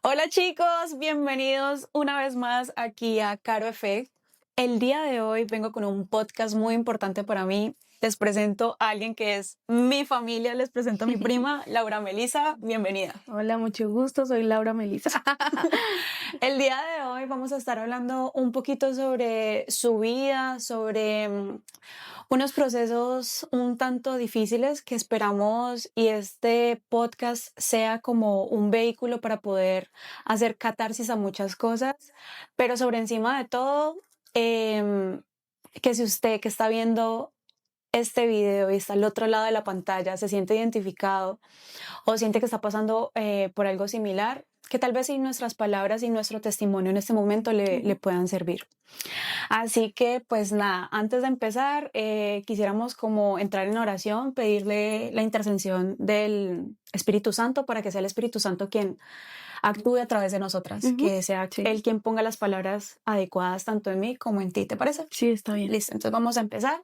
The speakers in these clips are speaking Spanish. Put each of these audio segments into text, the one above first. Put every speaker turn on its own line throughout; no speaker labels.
Hola chicos, bienvenidos una vez más aquí a Caro Effect. El día de hoy vengo con un podcast muy importante para mí. Les presento a alguien que es mi familia, les presento a mi prima, Laura Melisa, bienvenida.
Hola, mucho gusto, soy Laura Melisa.
El día de hoy vamos a estar hablando un poquito sobre su vida, sobre unos procesos un tanto difíciles que esperamos y este podcast sea como un vehículo para poder hacer catarsis a muchas cosas, pero sobre encima de todo, que si usted que está viendo este video y está al otro lado de la pantalla se siente identificado o siente que está pasando por algo similar, que tal vez si nuestras palabras y nuestro testimonio en este momento le puedan servir. Así que pues nada, antes de empezar, quisiéramos como entrar en oración, pedirle la intercesión del Espíritu Santo para que sea el Espíritu Santo quien actúe a través de nosotras, que sea
Sí.
Él quien ponga las palabras adecuadas tanto en mí como en ti, ¿te parece?
Sí, está bien.
Listo, entonces vamos a empezar.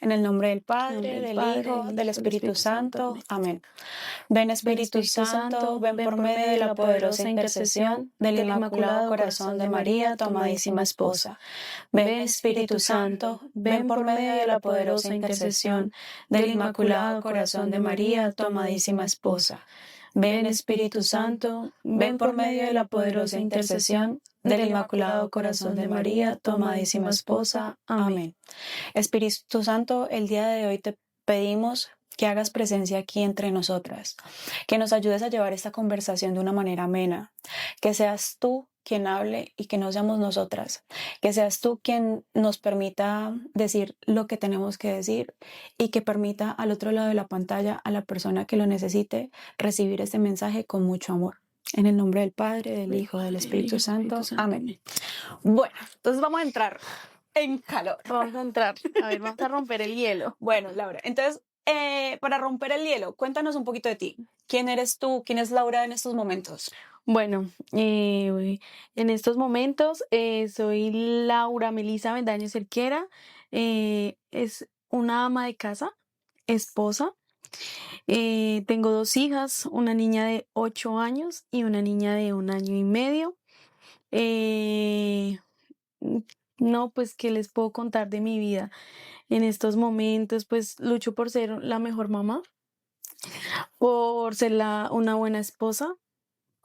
En el nombre del
En
Padre,
nombre del
del
Padre,
Hijo,
del
del
Hijo, del
Espíritu Santo.
Amén.
Amén. Ven
Ven
Espíritu Santo, ven por medio de la poderosa intercesión del Inmaculado Corazón de María, tu amadísima esposa. Ven Espíritu Santo, ven por medio de la poderosa intercesión del Inmaculado Corazón de María, tu amadísima esposa. Ven Espíritu Santo, ven por medio de la poderosa intercesión del Inmaculado Corazón de María, tu amadísima esposa. Amén. Espíritu Santo, el día de hoy te pedimos que hagas presencia aquí entre nosotras, que nos ayudes a llevar esta conversación de una manera amena, que seas tú quien hable y que no seamos nosotras, que seas tú quien nos permita decir lo que tenemos que decir y que permita al otro lado de la pantalla a la persona que lo necesite recibir este mensaje con mucho amor. En el nombre del Padre, del Hijo, del Espíritu Santo. Amén. Bueno, entonces vamos a entrar en calor.
Vamos a entrar. A ver, vamos a romper el hielo.
Bueno, Laura, entonces, para romper el hielo, cuéntanos un poquito de ti. ¿Quién eres tú? ¿Quién es Laura en estos momentos?
Bueno, en estos momentos soy Laura Melisa Bendaño Cerquera. Es una ama de casa, esposa. Tengo 2 hijas, una niña de 8 años y una niña de 1 año y medio. Eh, Mm, No, pues, ¿qué les puedo contar de mi vida? En estos momentos, pues, lucho por ser la mejor mamá, por ser una buena esposa,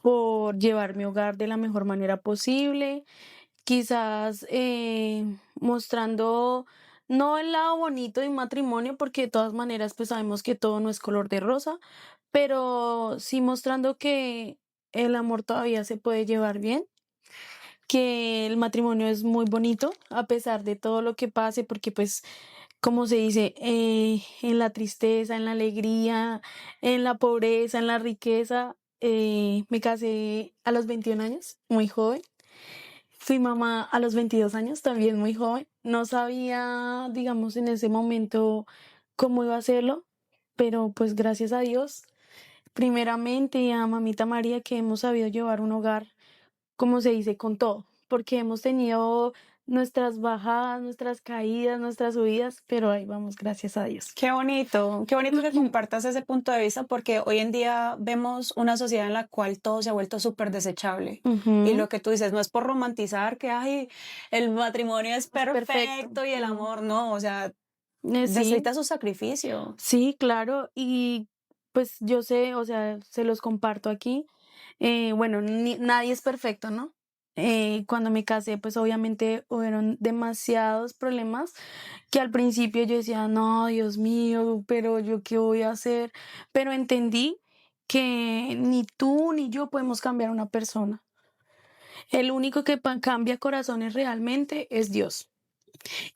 por llevar mi hogar de la mejor manera posible, quizás mostrando no el lado bonito de un matrimonio, porque de todas maneras, pues sabemos que todo no es color de rosa, pero sí mostrando que el amor todavía se puede llevar bien, que el matrimonio es muy bonito a pesar de todo lo que pase, porque pues, como se dice, en la tristeza, en la alegría, en la pobreza, en la riqueza, me casé a los 21 años, muy joven. Fui mamá a los 22 años, también muy joven. No sabía, digamos, en ese momento cómo iba a hacerlo, pero pues gracias a Dios, primeramente y a Mamita María, que hemos sabido llevar un hogar, como se dice, con todo, porque hemos tenido nuestras bajadas, nuestras caídas, nuestras subidas, pero ahí vamos, gracias a Dios.
Qué bonito que compartas ese punto de vista porque hoy en día vemos una sociedad en la cual todo se ha vuelto súper desechable. Y lo que tú dices, no es por romantizar que ay, el matrimonio es perfecto y el
no.
amor no, o sea,
Sí,
necesita su sacrificio.
sí, claro, y pues yo sé, o sea, se los comparto aquí. Bueno, nadie es perfecto, ¿no? Cuando me casé, pues obviamente hubieron demasiados problemas que al principio yo decía, no, Dios mío, pero yo qué voy a hacer. Pero entendí que ni tú ni yo podemos cambiar a una persona. El único que cambia corazones realmente es Dios.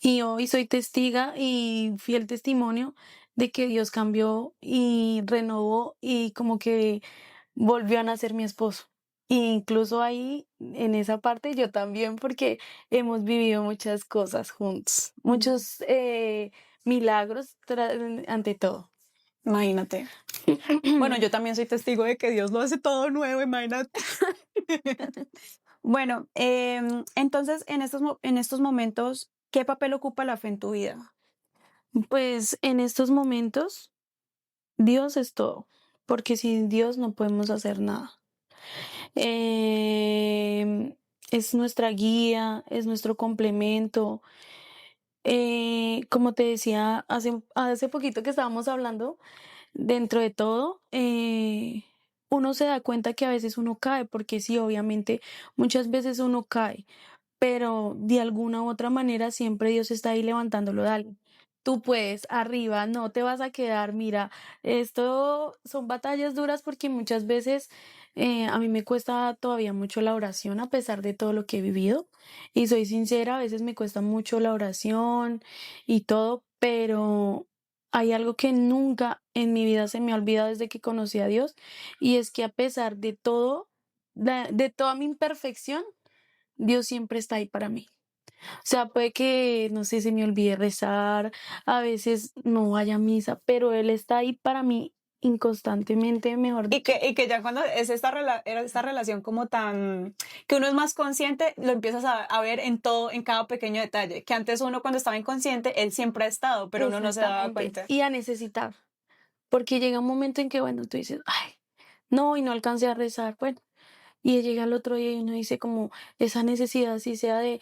Y hoy soy testiga y fiel testimonio de que Dios cambió y renovó y como que volvió a nacer mi esposo. E incluso ahí, en esa parte, yo también, porque hemos vivido muchas cosas juntos, muchos milagros ante todo.
Imagínate. Bueno, yo también soy testigo de que Dios lo hace todo nuevo, imagínate. Bueno, entonces en estos momentos, ¿qué papel ocupa la fe en tu vida?
Pues en estos momentos, Dios es todo, porque sin Dios no podemos hacer nada. es nuestra guía, es nuestro complemento. Como te decía hace poquito que estábamos hablando, dentro de todo, uno se da cuenta que a veces uno cae, porque sí, obviamente, muchas veces uno cae, pero de alguna u otra manera siempre Dios está ahí levantándolo. Dale, tú puedes, arriba, no te vas a quedar. Mira, esto son batallas duras porque muchas veces a mí me cuesta todavía mucho la oración a pesar de todo lo que he vivido. Y soy sincera, a veces me cuesta mucho la oración y todo, pero hay algo que nunca en mi vida se me ha olvidado desde que conocí a Dios, y es que a pesar de todo, de toda mi imperfección, Dios siempre está ahí para mí. O sea, puede que, no sé, se me olvide rezar, a veces no vaya a misa, pero Él está ahí para mí inconstantemente, mejor dicho.
Y que ya cuando es esta relación como tan, que uno es más consciente, lo empiezas a ver en todo, en cada pequeño detalle, que antes uno cuando estaba inconsciente, él siempre ha estado, pero uno no se daba
Exactamente.
cuenta.
Y a necesitar, porque llega un momento en que, bueno, tú dices, ay, no, y no alcancé a rezar, bueno, y llega el otro día y uno dice como esa necesidad, si sea de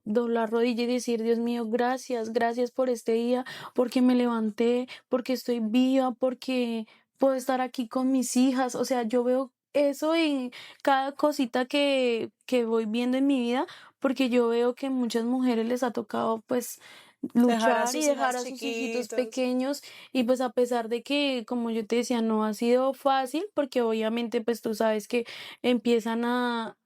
doblar rodilla y decir, Dios mío, gracias, gracias por este día, porque me levanté, porque estoy viva, porque puedo estar aquí con mis hijas. O sea, yo veo eso en cada cosita que voy viendo en mi vida, porque yo veo que muchas mujeres les ha tocado pues
Dejar a
luchar y
sus
dejar
hijas
a sus hijitos
chiquitos.
pequeños, y pues a pesar de que, como yo te decía, no ha sido fácil, porque obviamente pues tú sabes que empiezan a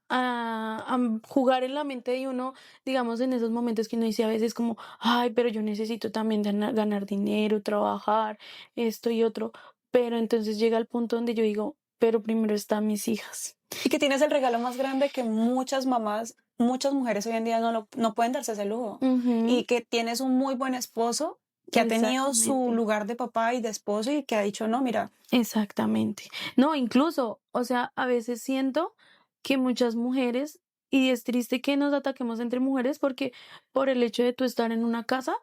jugar en la mente de uno, digamos, en esos momentos que uno dice a veces como, ay, pero yo necesito también ganar dinero, trabajar, esto y otro, pero entonces llega el punto donde yo digo, pero primero están mis hijas.
Y que tienes el regalo más grande que muchas mamás, muchas mujeres hoy en día no pueden darse ese lujo.
Ujú,
Y que tienes un muy buen esposo que ha tenido su
exactamente.
lugar de papá y de esposo y que ha dicho, no, mira,
Exactamente. No, incluso, o sea, a veces siento que muchas mujeres, y es triste que nos ataquemos entre mujeres porque por el hecho de tú estar en una casa,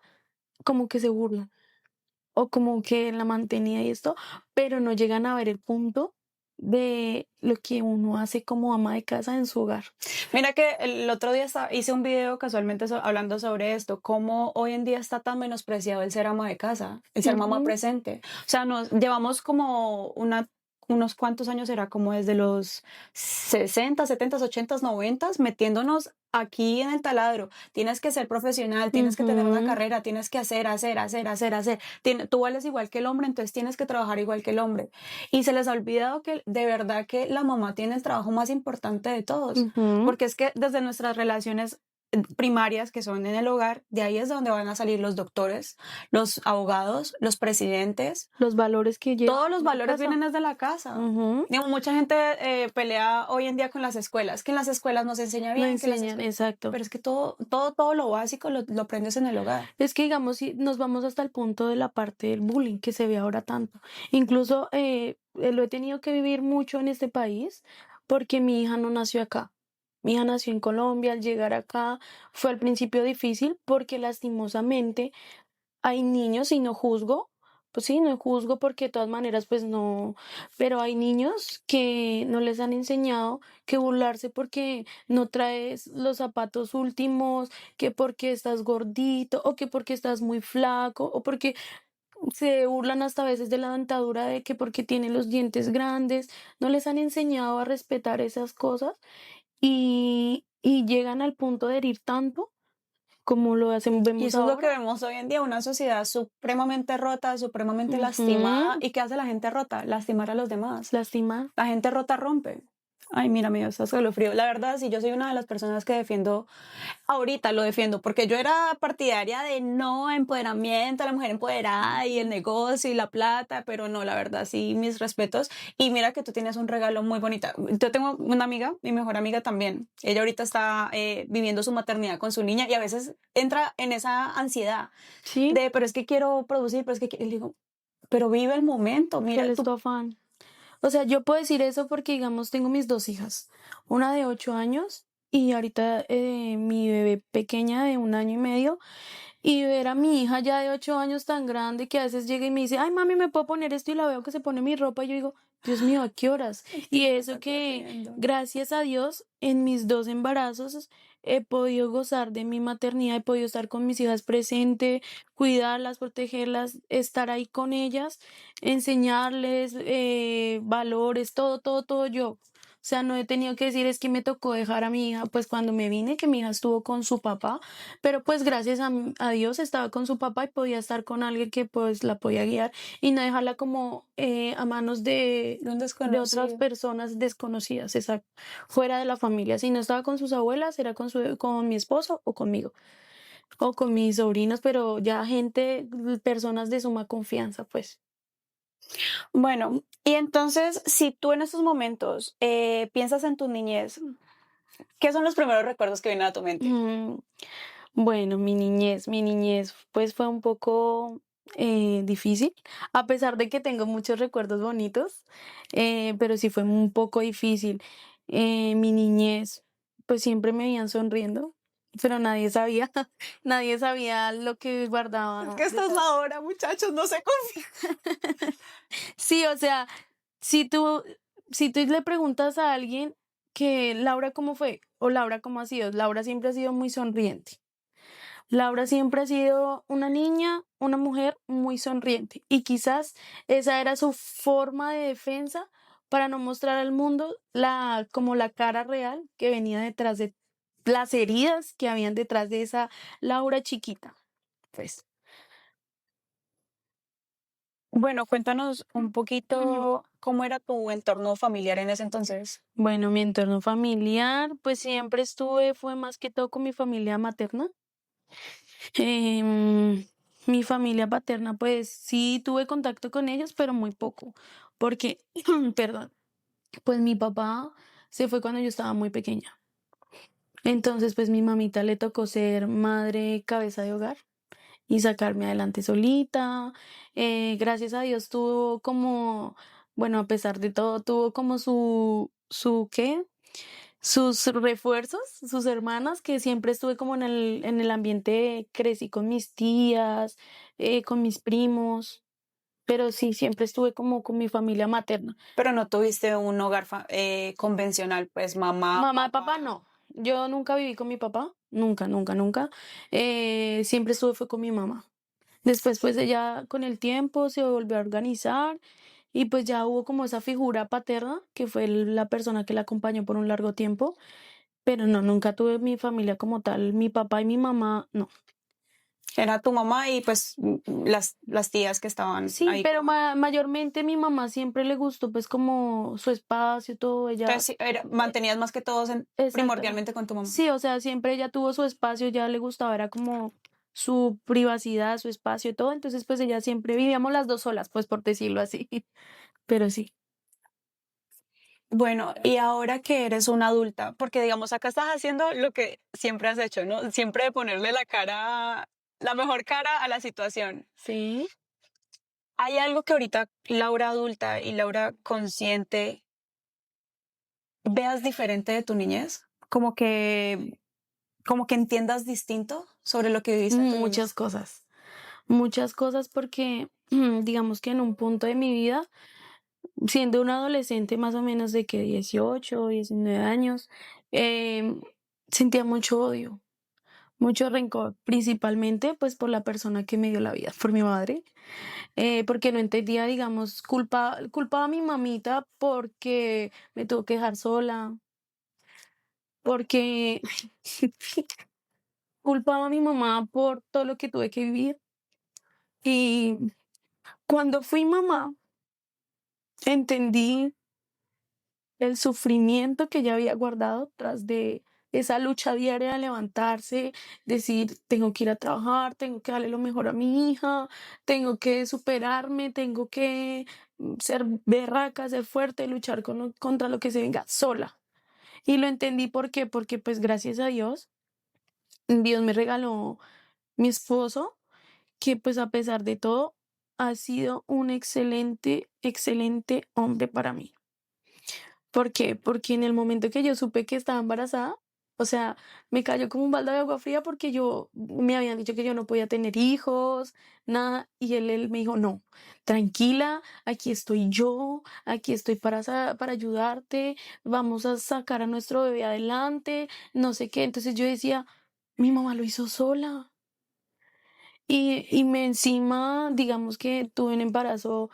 como que se burlan o como que la mantenía y esto, pero no llegan a ver el punto de lo que uno hace como ama de casa en su hogar.
mira que el otro día hice un video casualmente hablando sobre esto, cómo hoy en día está tan menospreciado el ser ama de casa, el ser mamá
Ujú,
presente. O sea, nos llevamos como unos cuantos años, era como desde los 60, 70, 80, 90, metiéndonos aquí en el taladro. Tienes que ser profesional, tienes que tener una
ujú.
carrera, tienes que hacer. Tú vales igual que el hombre, entonces tienes que trabajar igual que el hombre. Y se les ha olvidado que de verdad que la mamá tiene el trabajo más importante de todos,
Ujú.
porque es que desde nuestras relaciones primarias que son en el hogar, de ahí es de donde van a salir los doctores, los abogados, los presidentes,
Los valores que llevan
todos los
en la
valores
casa.
vienen desde la casa.
Ujú.
Digamos, mucha gente pelea hoy en día con las escuelas, que en las escuelas no se enseña
No
bien, que las
enseñan,
escuelas...
exacto.
Pero es que todo lo básico lo aprendes en el hogar.
Es que, digamos, si nos vamos hasta el punto de la parte del bullying que se ve ahora tanto. Incluso lo he tenido que vivir mucho en este país porque mi hija no nació acá. Mi hija nació en Colombia. Al llegar acá fue al principio difícil porque lastimosamente hay niños, y no juzgo, pues sí, no juzgo porque de todas maneras, pues no, pero hay niños que no les han enseñado que burlarse porque no traes los zapatos últimos, que porque estás gordito, o que porque estás muy flaco, o porque se burlan hasta a veces de la dentadura, de que porque tienen los dientes grandes, no les han enseñado a respetar esas cosas, y llegan al punto de herir tanto como lo hacen,
Y
vemos
eso es lo que
ahora.
vemos hoy en día, una sociedad supremamente rota, supremamente
Ujú.
lastimada. ¿Y qué hace la gente rota? Lastimar a los demás.
Lastima.
La gente rota rompe. Ay, mira, mío, estás frío. La verdad, sí, yo soy una de las personas que defiendo, ahorita lo defiendo, porque yo era partidaria de no empoderamiento, la mujer empoderada y el negocio y la plata, pero no, la verdad, sí, mis respetos. Y mira que tú tienes un regalo muy bonito. Yo tengo una amiga, mi mejor amiga también. Ella ahorita está viviendo su maternidad con su niña y a veces entra en esa ansiedad
Sí,
de, pero es que quiero producir, pero es que y le digo, pero vive el momento,
¿cuál
mira,
es
tú.
tu afán? O sea, yo puedo decir eso porque, digamos, tengo mis dos hijas, una de 8 años y ahorita mi bebé pequeña de 1 año y medio, y ver a mi hija ya de 8 años tan grande que a veces llega y me dice, ay, mami, ¿me puedo poner esto? Y la veo que se pone mi ropa y yo digo, Dios mío, ¿a qué horas?
Es
Y
que
eso
está
que,
corriendo.
gracias a Dios, en mis 2 embarazos he podido gozar de mi maternidad, he podido estar con mis hijas presente, cuidarlas, protegerlas, estar ahí con ellas, enseñarles valores, todo, todo, todo yo. O sea, no he tenido que decir, es que me tocó dejar a mi hija, pues cuando me vine, que mi hija estuvo con su papá, pero pues gracias a Dios estaba con su papá y podía estar con alguien que pues la podía guiar y no dejarla como a manos
De un
de otras
desconocido.
personas desconocidas, exacto, fuera de la familia. Si no estaba con sus abuelas, era con mi esposo o conmigo, o con mis sobrinos, pero ya gente, personas de suma confianza, pues.
Bueno, y entonces, si tú en estos momentos piensas en tu niñez, ¿qué son los primeros recuerdos que vienen a tu mente?
Mm, Bueno, mi niñez, pues fue un poco difícil, a pesar de que tengo muchos recuerdos bonitos, pero sí fue un poco difícil. Mi niñez, pues siempre me veían sonriendo, pero nadie sabía, nadie sabía lo que
Es
guardaba
que esta es
detrás.
la hora, muchachos, no se confíen.
Sí, o sea, si tú, si tú le preguntas a alguien que Laura cómo fue o Laura cómo ha sido, Laura siempre ha sido muy sonriente. Laura siempre ha sido una niña, una mujer muy sonriente y quizás esa era su forma de defensa para no mostrar al mundo como la cara real que venía detrás de las heridas que habían detrás de esa Laura chiquita. Pues.
Bueno, cuéntanos un
Ujú.
poquito cómo era tu entorno familiar en ese entonces.
Bueno, mi entorno familiar, pues siempre fue más que todo con mi familia materna. Em, Mi familia paterna, pues sí tuve contacto con ellos, pero muy poco, porque, perdón, pues mi papá se fue cuando yo estaba muy pequeña. Entonces, pues mi mamita le tocó ser madre cabeza de hogar y sacarme adelante solita. Gracias a Dios tuvo como, bueno, a pesar de todo, tuvo como ¿qué? Sus refuerzos, sus hermanas, que siempre estuve como en el ambiente, crecí con mis tías, con mis primos, pero sí, siempre estuve como con mi familia materna.
Pero no tuviste un hogar convencional, pues mamá,
Mamá y papá
papá.
no. Yo nunca viví con mi papá, nunca, nunca, nunca. Siempre estuve fue con mi mamá. Después, pues ella con el tiempo se volvió a organizar y pues ya hubo como esa figura paterna, que fue la persona que la acompañó por un largo tiempo, pero no, nunca tuve mi familia como tal, mi papá y mi mamá, no.
Era tu mamá y pues las tías que estaban
Sí,
ahí
pero
con...
mayormente mi mamá siempre le gustó pues como su espacio, todo,
Entonces
ella,
sí,
eh,
mantenías más que todo
exactamente.
primordialmente con tu mamá.
Sí, o sea, siempre ella tuvo su espacio, ya le gustaba, era como su privacidad, su espacio y todo, entonces pues ella siempre vivíamos las dos solas, pues por decirlo así, pero sí.
Bueno, y ahora que eres una adulta, porque digamos, acá estás haciendo lo que siempre has hecho, ¿no? Siempre ponerle la cara, la mejor cara a la situación.
Sí.
¿Hay algo que ahorita Laura adulta y Laura consciente veas diferente de tu niñez? Como que entiendas distinto sobre lo que viviste en tu niñez.
Muchas cosas porque digamos que en un punto de mi vida, siendo una adolescente más o menos de que 18 19 años, em, sentía mucho odio, mucho rencor, principalmente pues por la persona que me dio la vida, por mi madre, porque no entendía, digamos, culpaba a mi mamita porque me tuvo que dejar sola, porque culpaba a mi mamá por todo lo que tuve que vivir. Y cuando fui mamá, entendí el sufrimiento que ella había guardado tras de esa lucha diaria de levantarse, decir, tengo que ir a trabajar, tengo que darle lo mejor a mi hija, tengo que superarme, tengo que ser berraca, ser fuerte, luchar contra lo que se venga sola. Y lo entendí ¿por qué? Porque pues gracias a Dios me regaló mi esposo, que pues a pesar de todo ha sido un excelente, excelente hombre para mí. ¿Por qué? Porque en el momento que yo supe que estaba embarazada, O sea, me cayó como un balde de agua fría porque me habían dicho que yo no podía tener hijos, nada, y él me dijo, no, tranquila, aquí estoy para ayudarte, vamos a sacar a nuestro bebé adelante, no sé qué. Entonces yo decía, mi mamá lo hizo sola. Y me encima, digamos que tuve un embarazo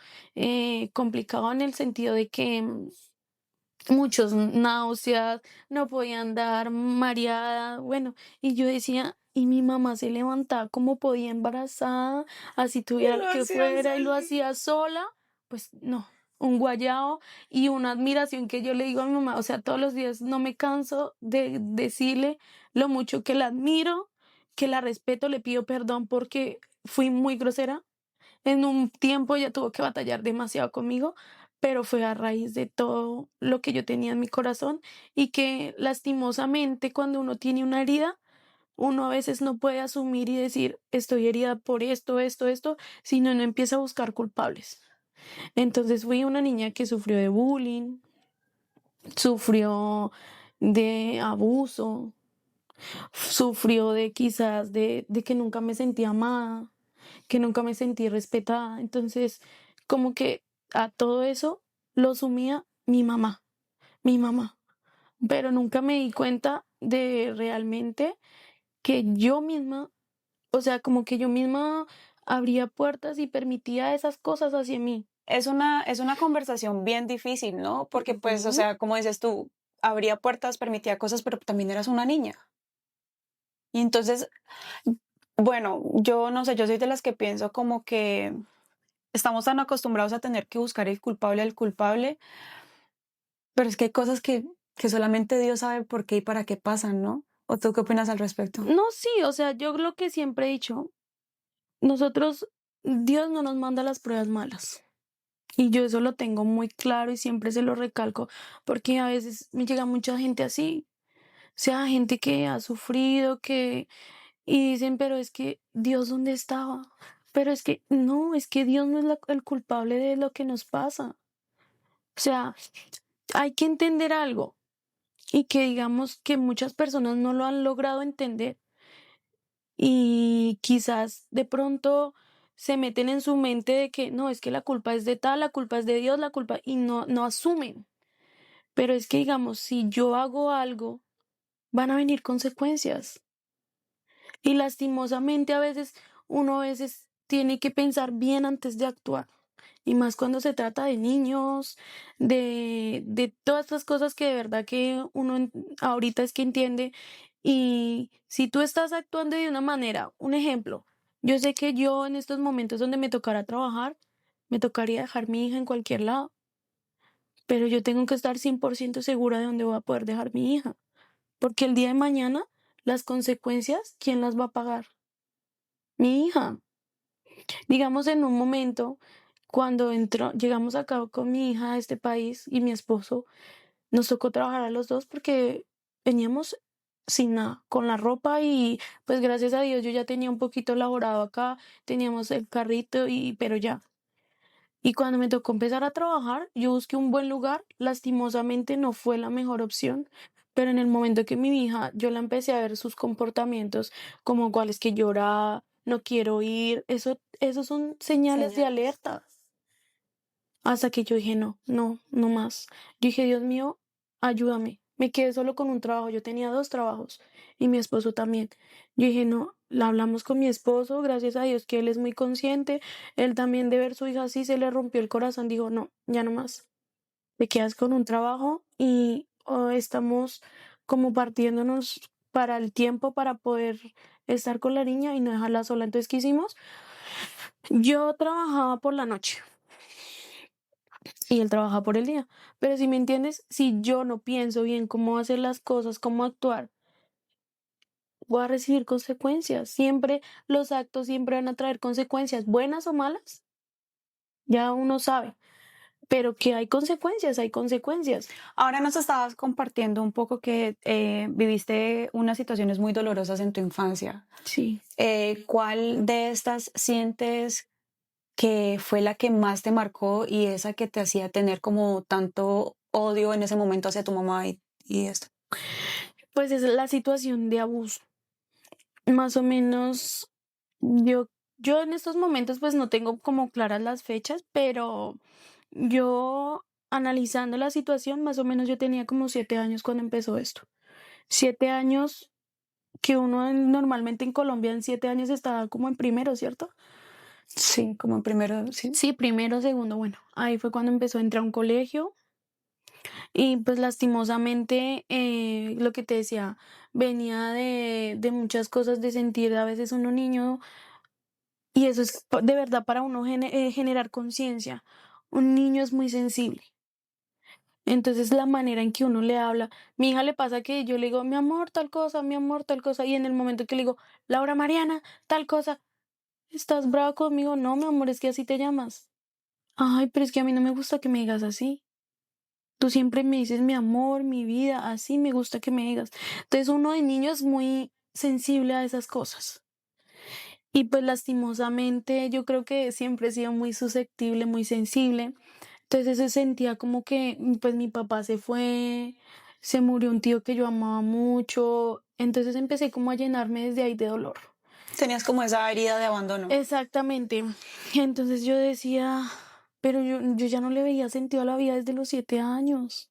complicado en el sentido de que muchos náuseas, no podía andar, mareada, bueno, y yo decía, y mi mamá se levantaba como podía embarazada, así
Y
tuviera
lo
que
hacía
fuera y lo
sola.
hacía sola, pues no, un guayao y una admiración que yo le digo a mi mamá, o sea, todos los días no me canso de decirle lo mucho que la admiro, que la respeto, le pido perdón porque fui muy grosera. En un tiempo ella tuvo que batallar demasiado conmigo, pero fue a raíz de todo lo que yo tenía en mi corazón y que lastimosamente cuando uno tiene una herida, uno a veces no puede asumir y decir, estoy herida por esto, esto, esto, sino uno empieza a buscar culpables. Entonces fui una niña que sufrió de bullying, sufrió de abuso, sufrió de quizás de que nunca me sentí amada, que nunca me sentí respetada. Entonces, como que a todo eso lo sumía mi mamá, pero nunca me di cuenta de realmente que yo misma, o sea, como que yo misma abría puertas y permitía esas cosas hacia mí.
Es una conversación bien difícil, ¿no? Porque, pues, o
Ujú.
sea, como dices tú, abría puertas, permitía cosas, pero también eras una niña. Y entonces, bueno, yo no sé, yo soy de las que pienso como que estamos tan acostumbrados a tener que buscar el culpable al culpable, pero es que hay cosas que solamente Dios sabe por qué y para qué pasan, ¿no? ¿O tú qué opinas al respecto?
No, sí, o sea, yo lo que siempre he dicho, nosotros, Dios no nos manda las pruebas malas. Y yo eso lo tengo muy claro y siempre se lo recalco, porque a veces me llega mucha gente así, o sea, gente que ha sufrido, y dicen, pero es que Dios, ¿dónde estaba? Pero es que no, es que Dios no es el culpable de lo que nos pasa. O sea, hay que entender algo y que digamos que muchas personas no lo han logrado entender y quizás de pronto se meten en su mente de que no, es que la culpa es de tal, la culpa es de Dios, la culpa, y no asumen. Pero es que digamos, si yo hago algo, van a venir consecuencias. Y lastimosamente uno a veces tiene que pensar bien antes de actuar. Y más cuando se trata de niños, de todas estas cosas que de verdad que ahorita es que entiende. Y si tú estás actuando de una manera, un ejemplo, yo sé que yo en estos momentos donde me tocara trabajar, me tocaría dejar mi hija en cualquier lado, pero yo tengo que estar 100% segura de dónde voy a poder dejar mi hija, porque el día de mañana las consecuencias, ¿quién las va a pagar? Mi hija. Digamos, en un momento, llegamos acá con mi hija a este país y mi esposo, nos tocó trabajar a los dos porque veníamos sin nada, con la ropa y pues gracias a Dios yo ya tenía un poquito elaborado acá, teníamos el carrito pero ya. Y cuando me tocó empezar a trabajar, yo busqué un buen lugar, lastimosamente no fue la mejor opción, pero en el momento que mi hija, yo la empecé a ver sus comportamientos, como cuál es que llora, no quiero ir, eso son señales de
Señales.
alerta. Hasta que yo dije, no, no, no más. Yo dije, Dios mío, ayúdame. Me quedé solo con un trabajo. Yo tenía dos trabajos y mi esposo también. Yo dije, no, la hablamos con mi esposo, gracias a Dios que él es muy consciente. Él también de ver su hija así se le rompió el corazón. Dijo, no, ya no más. Te quedas con un trabajo y estamos como partiéndonos para el tiempo para poder estar con la niña y no dejarla sola. Entonces, ¿qué hicimos? Yo trabajaba por la noche y él trabaja por el día. Pero si me entiendes, si yo no pienso bien cómo hacer las cosas, cómo actuar, voy a recibir consecuencias. Siempre los actos siempre van a traer consecuencias, buenas o malas, ya uno sabe. Pero que hay consecuencias, hay consecuencias.
Ahora nos estabas compartiendo un poco que viviste unas situaciones muy dolorosas en tu infancia.
Sí.
¿Cuál de estas sientes que fue la que más te marcó y esa que te hacía tener como tanto odio en ese momento hacia tu mamá y esto?
pues es la situación de abuso. Más o menos, yo, yo en estos momentos pues no tengo como claras las fechas, pero yo analizando la situación, más o menos yo tenía como 7 años cuando empezó esto. 7 años que uno normalmente en Colombia en 7 años estaba como en primero, ¿cierto?
Sí, como en primero, sí.
Sí, primero, segundo, bueno, ahí fue cuando empezó a entrar a un colegio y pues lastimosamente lo que te decía, venía de muchas cosas de sentir a veces uno niño y eso es de verdad para uno generar conciencia. Un niño es muy sensible. Entonces la manera en que uno le habla, mi hija le pasa que yo le digo, mi amor, tal cosa, mi amor, tal cosa, y en el momento que le digo, Laura Mariana, tal cosa, ¿estás brava conmigo? No, mi amor, es que así te llamas. Ay, pero es que a mí no me gusta que me digas así. Tú siempre me dices mi amor, mi vida, así me gusta que me digas. Entonces uno de niño es muy sensible a esas cosas. Y pues lastimosamente yo creo que siempre he sido muy susceptible, muy sensible. Entonces se sentía como que pues mi papá se fue, se murió un tío que yo amaba mucho. Entonces empecé como a llenarme desde ahí de dolor.
Tenías como esa herida de abandono.
Exactamente. Entonces yo decía, pero yo ya no le veía sentido a la vida desde los 7 años.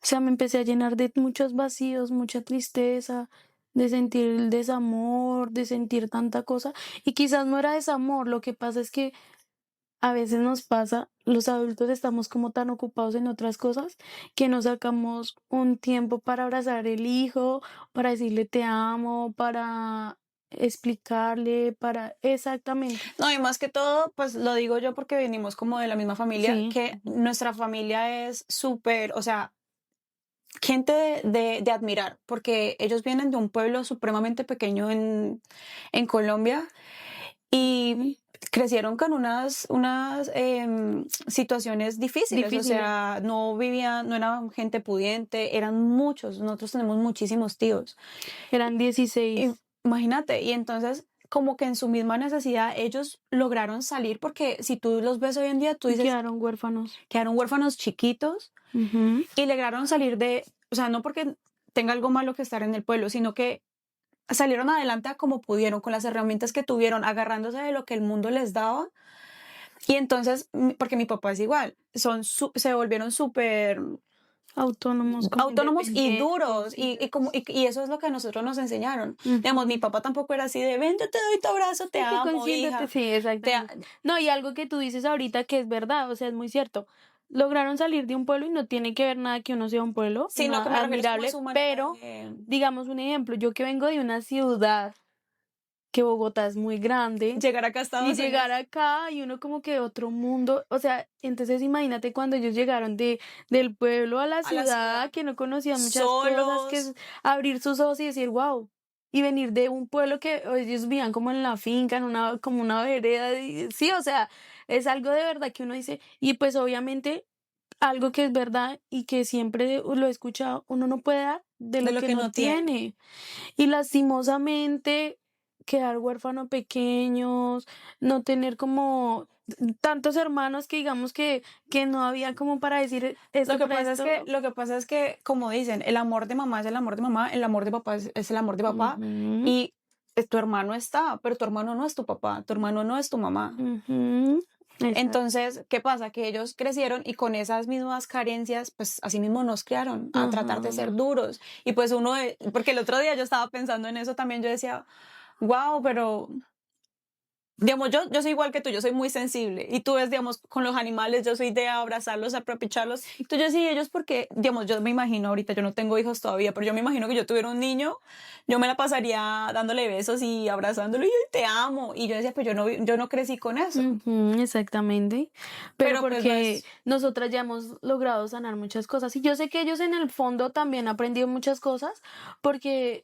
O sea, me empecé a llenar de muchos vacíos, mucha tristeza, de sentir el desamor, de sentir tanta cosa. Y quizás no era desamor, lo que pasa es que a veces nos pasa, los adultos estamos como tan ocupados en otras cosas que no sacamos un tiempo para abrazar el hijo, para decirle te amo, para explicarle, para... Exactamente.
No, y más que todo, pues lo digo yo porque venimos como de la misma familia,
Sí,
que nuestra familia es súper, o sea, gente de admirar, porque ellos vienen de un pueblo supremamente pequeño en Colombia y crecieron con unas situaciones difíciles, o
difíciles.
sea, no vivían, no eran gente pudiente, eran muchos, nosotros tenemos muchísimos tíos.
Eran 16.
Imagínate, y entonces como que en su misma necesidad ellos lograron salir, porque si tú los ves hoy en día, tú
Y
dices,
quedaron huérfanos.
quedaron huérfanos chiquitos
Ujú.
y lograron salir de, o sea, no porque tenga algo malo que estar en el pueblo, sino que salieron adelante a como pudieron, con las herramientas que tuvieron, agarrándose de lo que el mundo les daba. Y entonces, porque mi papá es igual, se volvieron súper
Autónomos, como
autónomos y
independientes.
duros, y eso es lo que a nosotros nos enseñaron. Digamos, mi
Ujú.
papá tampoco era así de, ven, yo te doy tu abrazo, te
Hay que
amo,
consiéntate,
hija.
sí,
Te a-".
exactamente. No, y algo que tú dices ahorita que es verdad, o sea, es muy cierto. Lograron salir de un pueblo y no tiene que ver nada que uno sea un pueblo,
Sino que me refiero es como a
admirable,
su manera
pero
de...
digamos un ejemplo, yo que vengo de una ciudad que Bogotá es muy grande
llegar acá a
y
Estados Unidos
llegar acá y uno como que otro mundo, o sea, entonces imagínate cuando ellos llegaron del pueblo a la
a la ciudad,
ciudad que no conocían muchas cosas, que
solos.
es abrir sus ojos y decir, wow. Y venir de un pueblo que ellos vivían como en la finca, como una vereda, sí, o sea, es algo de verdad que uno dice, y pues obviamente algo que es verdad y que siempre lo he escuchado, uno no puede dar de
De
lo
lo
que
que
no
no tiene.
tiene. Y lastimosamente quedar huérfano pequeños, no tener como tantos hermanos que digamos que no había como para decir
Lo
esto
que
para
pasa es que,
esto.
lo que pasa es que, como dicen, el amor de mamá es el amor de mamá, el amor de papá es el amor de papá,
Ujú,
y tu hermano está, pero tu hermano no es tu papá, tu hermano no es tu mamá.
ujú, exacto.
Entonces, ¿qué pasa? Que ellos crecieron y con esas mismas carencias, pues así mismo nos criaron a tratar de ser
Ajá.
duros. Y pues porque el otro día yo estaba pensando en eso también, yo decía, wow, pero digamos, yo soy igual que tú, yo soy muy sensible. Y tú ves, digamos, con los animales, yo soy de abrazarlos, apapacharlos. Entonces yo sí, ellos porque, digamos, yo me imagino ahorita, yo no tengo hijos todavía, pero yo me imagino que yo tuviera un niño, yo me la pasaría dándole besos y abrazándolo y "Ay, te amo". Y yo decía, pues yo no crecí con eso.
Ujú, exactamente, pero
Pero pues no
porque
es,
nosotras ya hemos logrado sanar muchas cosas y yo sé que ellos en el fondo también han aprendido muchas cosas porque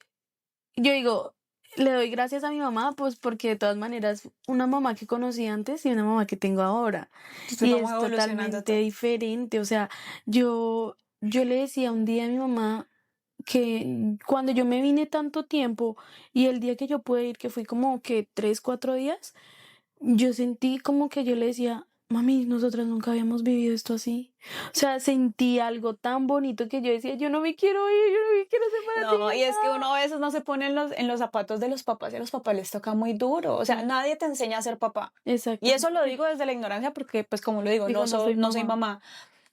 yo digo, le doy gracias a mi mamá, pues porque de todas maneras, una mamá que conocí antes y una mamá que tengo ahora.
pues
Y
vamos
es
evolucionando
totalmente
todo.
diferente. O sea, yo le decía un día a mi mamá que cuando yo me vine tanto tiempo y el día que yo pude ir, que fui como que 3, 4 días, yo sentí como que yo le decía, mami, nosotras nunca habíamos vivido esto así. O sea, sentí algo tan bonito que yo decía, yo no me quiero ir, yo no me quiero separar
No, y es que uno a veces no se pone en los zapatos de los papás y a los papás les toca muy duro. O sea, nadie te enseña a ser papá. Y eso lo
Exactamente.
digo desde la ignorancia porque, pues como lo digo,
Digo, no soy
no soy
mamá.
mamá.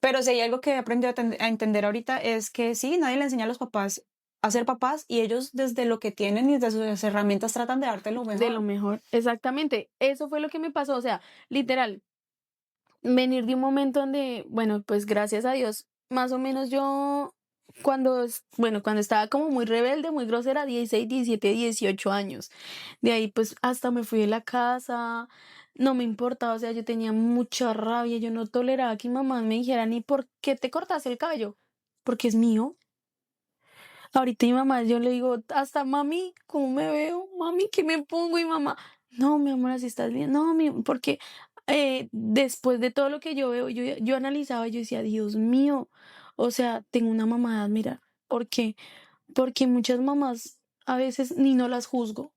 Pero si hay algo que he aprendido a entender ahorita es que sí, nadie le enseña a los papás a ser papás y ellos desde lo que tienen y desde sus herramientas tratan de darte lo
De lo
mejor.
mejor. Exactamente. Eso fue lo que me pasó. O sea, literal, venir de un momento donde, bueno, pues gracias a Dios, más o menos yo, cuando estaba como muy rebelde, muy grosera, 16, 17, 18 años. De ahí, pues, hasta me fui de la casa, no me importaba, o sea, yo tenía mucha rabia, yo no toleraba que mi mamá me dijera ni por qué te cortaste el cabello, porque es mío. Ahorita mi mamá, yo le digo, hasta mami, ¿cómo me veo? Mami, ¿qué me pongo? Y mamá, no, mi amor, así estás bien. No, porque después de todo lo que yo veo, yo analizaba, yo decía, Dios mío, o sea, tengo una mamá de admirar. ¿Por qué? Porque muchas mamás a veces ni no las juzgo.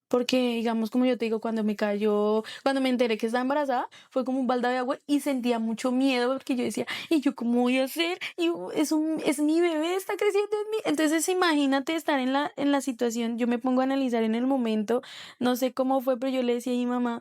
Porque, digamos, como yo te digo, cuando me enteré que estaba embarazada, fue como un balde de agua y sentía mucho miedo porque yo decía, ¿y yo cómo voy a hacer? Es mi bebé, está creciendo en mí. Entonces, imagínate estar en la situación. Yo me pongo a analizar en el momento, no sé cómo fue, pero yo le decía a mi mamá,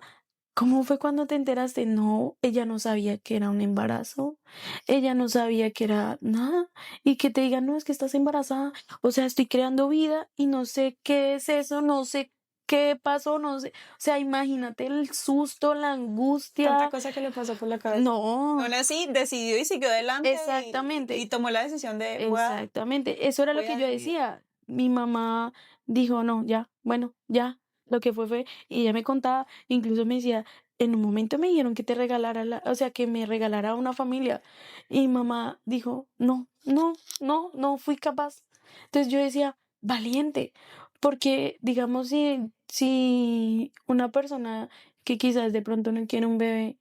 ¿cómo fue cuando te enteraste? No, ella no sabía que era un embarazo, ella no sabía que era nada. Y que te digan, no, es que estás embarazada, o sea, estoy creando vida y no sé qué es eso, no sé qué pasó, no sé. O sea, imagínate el susto, la
Tanta
angustia.
cosa que le pasó por la cabeza.
No,
Aún así, decidió y siguió adelante y
exactamente.
tomó la decisión de
Exactamente, eso era lo
voy
que
a
yo
vivir.
decía. Mi mamá dijo, no, ya, bueno, ya, lo que fue, y ella me contaba, incluso me decía, en un momento me dijeron que te regalara, o sea, que me regalara una familia. Y mi mamá dijo, no, no, no, no fui capaz. Entonces yo decía, valiente, porque digamos, si una persona que quizás de pronto no quiere un bebé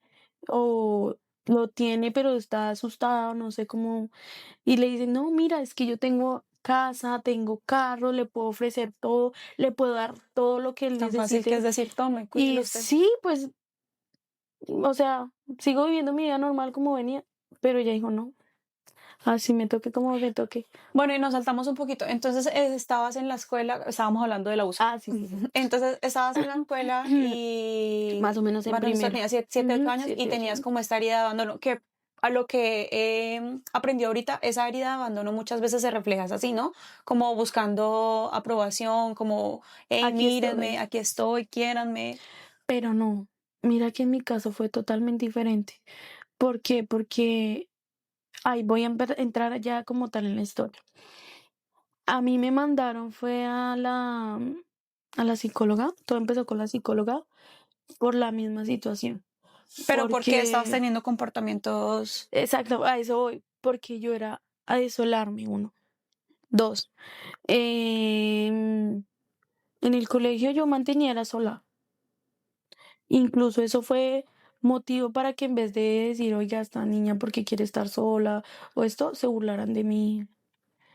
o lo tiene, pero está asustado, no sé cómo y le dicen, no, mira, es que yo tengo casa, tengo carro, le puedo ofrecer todo, le puedo dar todo lo que él
Tan fácil que es
necesite.
decir, tome, cuídelo
Y
usted.
sí, pues, o sea, sigo viviendo mi vida normal como venía, pero ella dijo, no, así me toque como me toque.
Bueno, y nos saltamos un poquito. Entonces, estabas en la escuela, estábamos hablando del abuso.
Ah, sí, sí, sí.
Entonces, estabas en la escuela
Más
y
o menos en
más o menos
primero.
tenías 7, 8 años y
7, 8
tenías
años.
como esta herida de abandono, que a lo que aprendí ahorita, esa herida de abandono muchas veces se refleja así, ¿no? Como buscando aprobación, como, hey,
Aquí
mírenme,
estoy.
aquí estoy, quiéranme.
Pero no, mira que en mi caso fue totalmente diferente. ¿Por qué? Porque ahí voy a entrar ya como tal en la historia. A mí me mandaron fue a la psicóloga, todo empezó con la psicóloga por la misma situación,
Pero ¿por qué estabas
porque
teniendo comportamientos?
exacto, a eso voy, porque yo era a desolarme, uno. Dos, en el colegio yo mantenía era sola. Incluso eso fue motivo para que en vez de decir, oiga, esta niña, ¿por qué quiere estar sola? O esto, se burlaran de mí.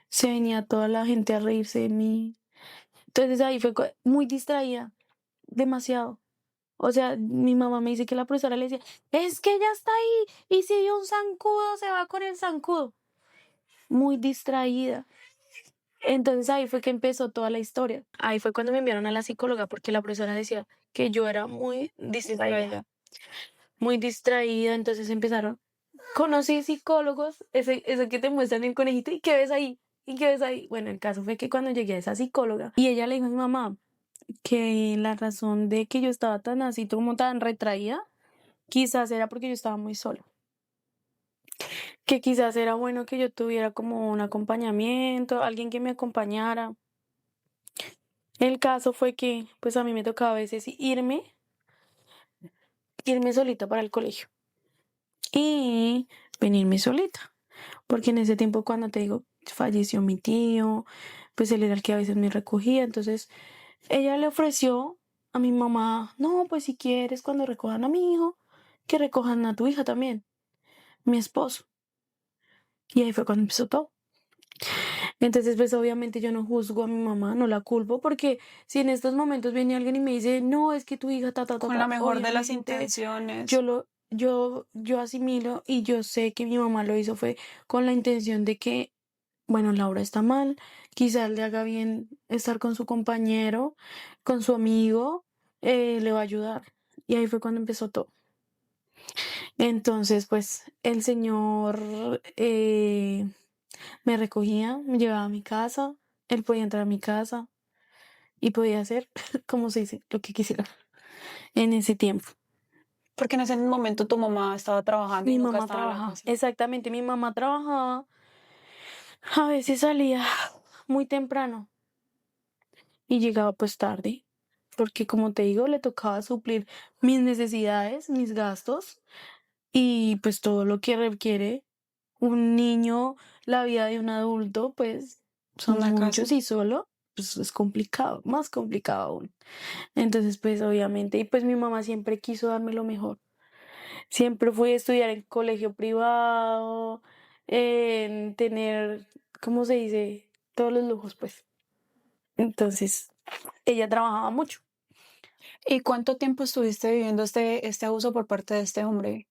Se venía toda la gente a reírse de mí. Entonces ahí fue muy distraída, demasiado. O sea, mi mamá me dice que la profesora le decía, es que ella está ahí y si vio un zancudo, se va con el zancudo. Muy distraída. Entonces ahí fue que empezó toda la historia. Ahí fue cuando me enviaron a la psicóloga porque la profesora decía que yo era muy distraída. Muy distraída, entonces empezaron. Conocí psicólogos, ese que te muestran el conejito, ¿y qué ves ahí? ¿Y qué ves ahí? Bueno, el caso fue que cuando llegué a esa psicóloga y ella le dijo a mi mamá que la razón de que yo estaba tan así como tan retraída, quizás era porque yo estaba muy sola, que quizás era bueno que yo tuviera como un acompañamiento, alguien que me acompañara. El caso fue que pues a mí me tocaba a veces irme solita para el colegio y venirme solita. Porque en ese tiempo, cuando te digo, falleció mi tío, pues él era el que a veces me recogía. Entonces, ella le ofreció a mi mamá, no, pues si quieres, cuando recojan a mi hijo, que recojan a tu hija también, mi esposo. Y ahí fue cuando empezó todo. Entonces, pues obviamente yo no juzgo a mi mamá, no la culpo, porque si en estos momentos viene alguien y me dice, no, es que tu hija,
Con la mejor de las
obviamente
intenciones.
yo asimilo y yo sé que mi mamá lo hizo fue con la intención de que bueno, Laura está mal, quizás le haga bien estar con su compañero, con su amigo, le va a ayudar. Y ahí fue cuando empezó todo. Entonces, pues el señor me recogía, me llevaba a mi casa, él podía entrar a mi casa y podía hacer, como se dice, lo que quisiera en ese tiempo.
Porque en ese momento tu mamá estaba trabajando y
Mi
nunca
mamá
estaba en la
trabajaba,
casa.
exactamente, mi mamá trabajaba, a veces salía muy temprano y llegaba pues tarde, porque como te digo, le tocaba suplir mis necesidades, mis gastos y pues todo lo que requiere un niño, la vida de un adulto, pues son
Una
muchos
casa.
y solo, pues es complicado, más complicado aún. Entonces, pues obviamente, y pues mi mamá siempre quiso darme lo mejor. Siempre fui a estudiar en colegio privado, en tener, ¿cómo se dice? Todos los lujos, pues. Entonces, ella trabajaba mucho,
¿Y cuánto tiempo estuviste viviendo este abuso por parte de este hombre?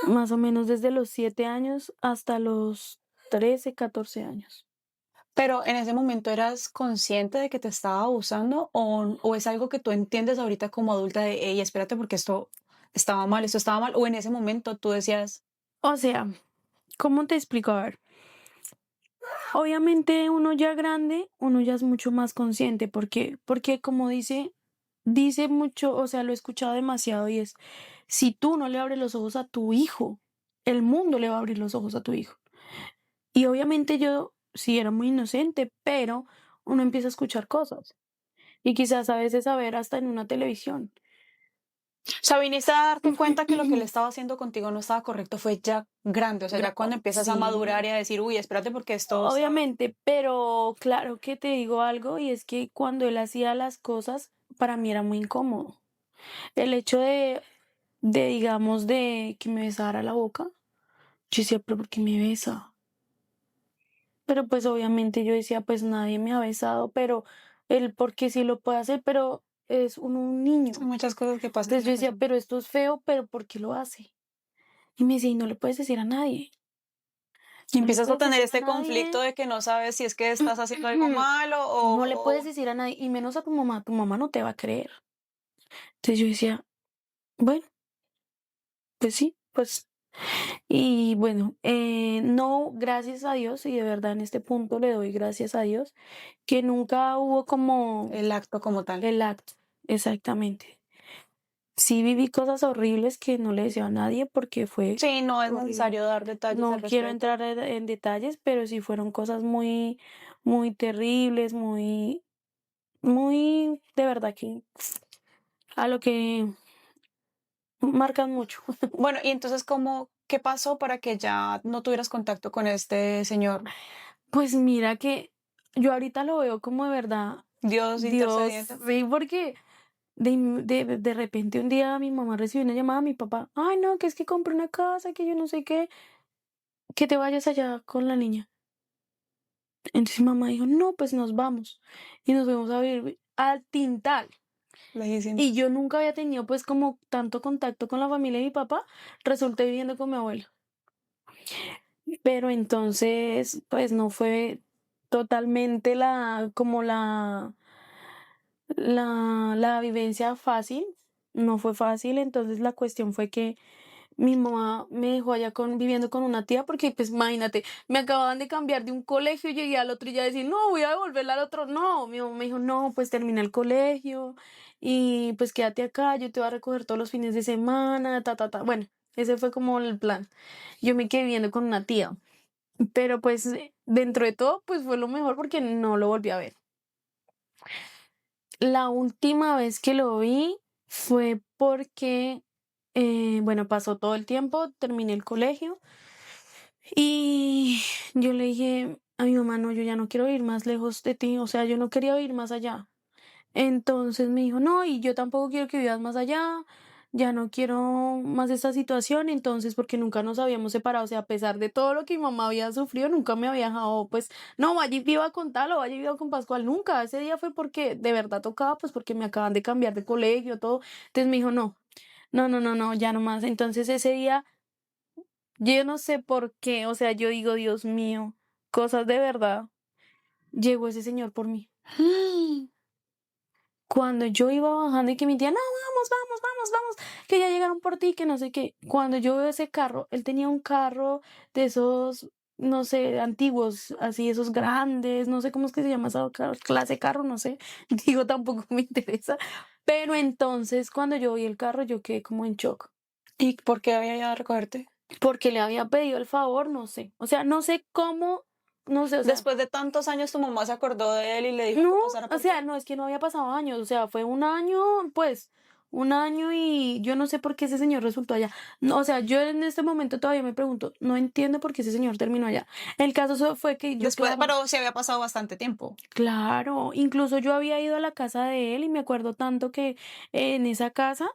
más o menos desde los 7 años hasta los 13, 14 años.
Pero en ese momento, ¿eras consciente de que te estaba abusando o es algo que tú entiendes ahorita como adulta de, hey, espérate porque esto estaba mal? O en ese momento tú decías,
O sea, ¿cómo te explico? A ver, obviamente uno ya grande, uno ya es mucho más consciente, porque como dice mucho, o sea, lo he escuchado demasiado y es, si tú no le abres los ojos a tu hijo, el mundo le va a abrir los ojos a tu hijo. Y obviamente yo sí era muy inocente, pero uno empieza a escuchar cosas y quizás a veces a ver hasta en una televisión.
o sea, viniste a darte cuenta que lo que él estaba haciendo contigo no estaba correcto, fue ya grande, o sea, ya cuando empiezas a madurar
Sí,
y a decir, uy, espérate porque esto está...
obviamente, pero claro que te digo algo y es que cuando él hacía las cosas, para mí era muy incómodo. El hecho digamos, de que me besara la boca, yo decía, pero ¿por qué me besa? Pero pues obviamente yo decía, pues nadie me ha besado, pero él porque sí lo puede hacer, pero es un
Son
niño.
muchas cosas que pasan
Entonces
en
yo
la
decía,
casa.
pero esto es feo, pero ¿por qué lo hace? Y me decía, y no le puedes decir a nadie,
Y
no le
empiezas a
puedes
tener
decir a
este conflicto
nadie,
de que no sabes si es que estás haciendo algo malo
no le puedes
o...
decir a nadie, y menos a tu mamá no te va a creer. Entonces yo decía, bueno, pues sí, pues. Y bueno, no, gracias a Dios, y de verdad en este punto le doy gracias a Dios, que nunca hubo como
el acto como tal.
el acto, exactamente. Sí viví cosas horribles que no le deseo a nadie porque fue
Sí, no es
horrible.
necesario dar detalles
No
al
quiero
respecto.
entrar en detalles, pero sí fueron cosas muy, muy terribles, muy, muy, de verdad que a lo que marcan mucho.
Bueno, y entonces, qué pasó para que ya no tuvieras contacto con este señor?
Pues mira que yo ahorita lo veo como de verdad,
Dios
Dios,
intercediendo.
sí, porque de repente un día mi mamá recibió una llamada a mi papá, ay no, que es que compré una casa, que yo no sé qué, que te vayas allá con la niña. Entonces mi mamá dijo, no, pues nos vamos. Y nos fuimos a vivir al Tintal. Y
Lejísimos.
yo nunca había tenido pues como tanto contacto con la familia de mi papá, resulté viviendo con mi abuelo. Pero entonces, pues no fue totalmente como la vivencia fácil, no fue fácil, entonces la cuestión fue que mi mamá me dejó allá viviendo con una tía porque, pues, imagínate, me acababan de cambiar de un colegio y llegué al otro y ya decir, no, voy a devolverla al otro. No, mi mamá me dijo, no, pues termina el colegio y pues quédate acá, yo te voy a recoger todos los fines de semana, ta, ta, ta. Bueno, ese fue como el plan. Yo me quedé viviendo con una tía, pero pues dentro de todo, pues fue lo mejor porque no lo volví a ver. La última vez que lo vi fue porque, bueno, pasó todo el tiempo, terminé el colegio y yo le dije a mi mamá, no, yo ya no quiero ir más lejos de ti, o sea, yo no quería ir más allá. Entonces me dijo, no, y yo tampoco quiero que vivas más allá, ya no quiero más esta situación, entonces porque nunca nos habíamos separado, o sea, a pesar de todo lo que mi mamá había sufrido, nunca me había dejado, pues, no, vaya y viva con tal o vaya y viva con Pascual, nunca, ese día fue porque de verdad tocaba, pues porque me acaban de cambiar de colegio, todo, entonces me dijo, no, no, no, no, no, ya no más, entonces ese día, yo no sé por qué, o sea, yo digo, Dios mío, cosas de verdad. llegó ese señor por mí. Cuando yo iba bajando y que mi tía, no, vamos, que ya llegaron por ti, que no sé qué. Cuando yo veo ese carro, él tenía un carro de esos, no sé, antiguos, así, esos grandes, no sé cómo es que se llama esa clase de carro, no sé. Digo, tampoco me interesa. Pero entonces, cuando yo vi el carro, yo quedé como en shock.
¿Y por qué había ido a recogerte?
Porque le había pedido el favor, no sé. O sea, no sé cómo, no sé, o sea.
Después de tantos años, tu mamá se acordó de él y le dijo
No,
que pasara
o
por ti.
sea, no es que no había pasado años, o sea, fue un año, pues, un año y yo no sé por qué ese señor resultó allá. No, o sea, yo en este momento todavía me pregunto, no entiendo por qué ese señor terminó allá. El caso fue que yo,
Después,
claro,
pero sí había pasado bastante tiempo.
claro, incluso yo había ido a la casa de él y me acuerdo tanto que en esa casa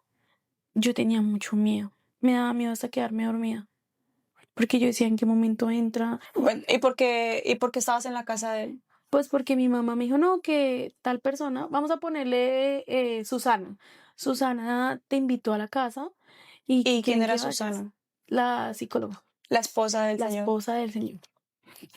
yo tenía mucho miedo. Me daba miedo hasta quedarme dormida, porque yo decía, ¿en qué momento entra?
Bueno, y por qué estabas en la casa de él?
Pues porque mi mamá me dijo, no, que tal persona, vamos a ponerle Susana. Susana te invitó a la casa y que
¿Y quién
quieren
era
que vayas.
Susana?
La psicóloga,
La esposa del
la
señor.
esposa del señor.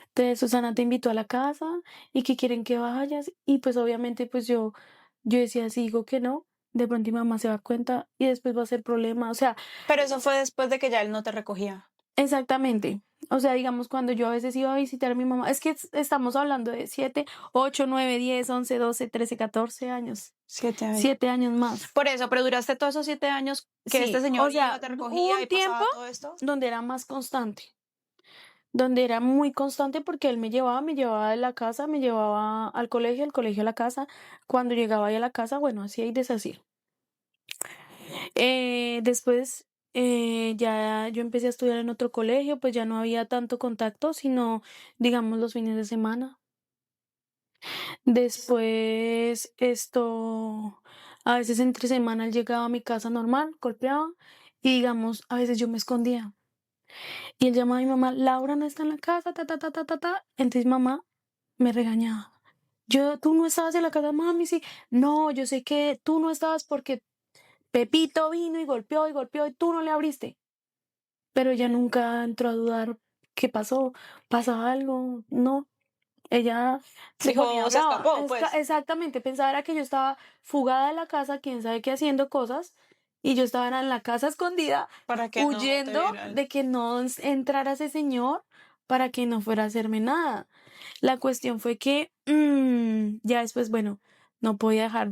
Entonces Susana te invitó a la casa y que quieren que vayas. Y pues obviamente pues yo decía, si digo que no, de pronto mi mamá se va a dar cuenta y después va a ser problema. O sea,
Pero eso fue después de que ya él no te recogía.
exactamente. O sea, digamos, cuando yo a veces iba a visitar a mi mamá, es que estamos hablando de 7, 8, 9, 10, 11, 12, 13, 14 años.
7 años.
7 años más.
Por eso, pero duraste todos esos 7 años que este
Sí,
señor
o
iba,
sea,
te
hubo
recogía
un
y
tiempo
pasaba todo esto.
donde era más constante, donde era muy constante porque él me llevaba de la casa, me llevaba al colegio, el colegio a la casa. Cuando llegaba ahí a la casa, bueno, hacía y deshacía. Después ya yo empecé a estudiar en otro colegio, pues ya no había tanto contacto, sino, digamos, los fines de semana. Después a veces entre semana él llegaba a mi casa normal, golpeaba y digamos, a veces yo me escondía. Y él llamaba a mi mamá, Laura no está en la casa, ta, ta, ta, ta, ta, ta. Entonces mamá me regañaba. Tú no estabas en la casa, mami, sí. No, yo sé que tú no estabas porque Pepito vino y golpeó y tú no le abriste. Pero ella nunca entró a dudar qué pasó, pasaba algo, no. Ella se ponía
Dijo, se
brava.
escapó, pues.
Exactamente, pensaba era que yo estaba fugada de la casa, quién sabe qué haciendo cosas, y yo estaba en la casa escondida,
Para que no te
huyendo
vieran.
de que no entrara ese señor para que no fuera a hacerme nada. La cuestión fue que ya después, bueno, no podía dejar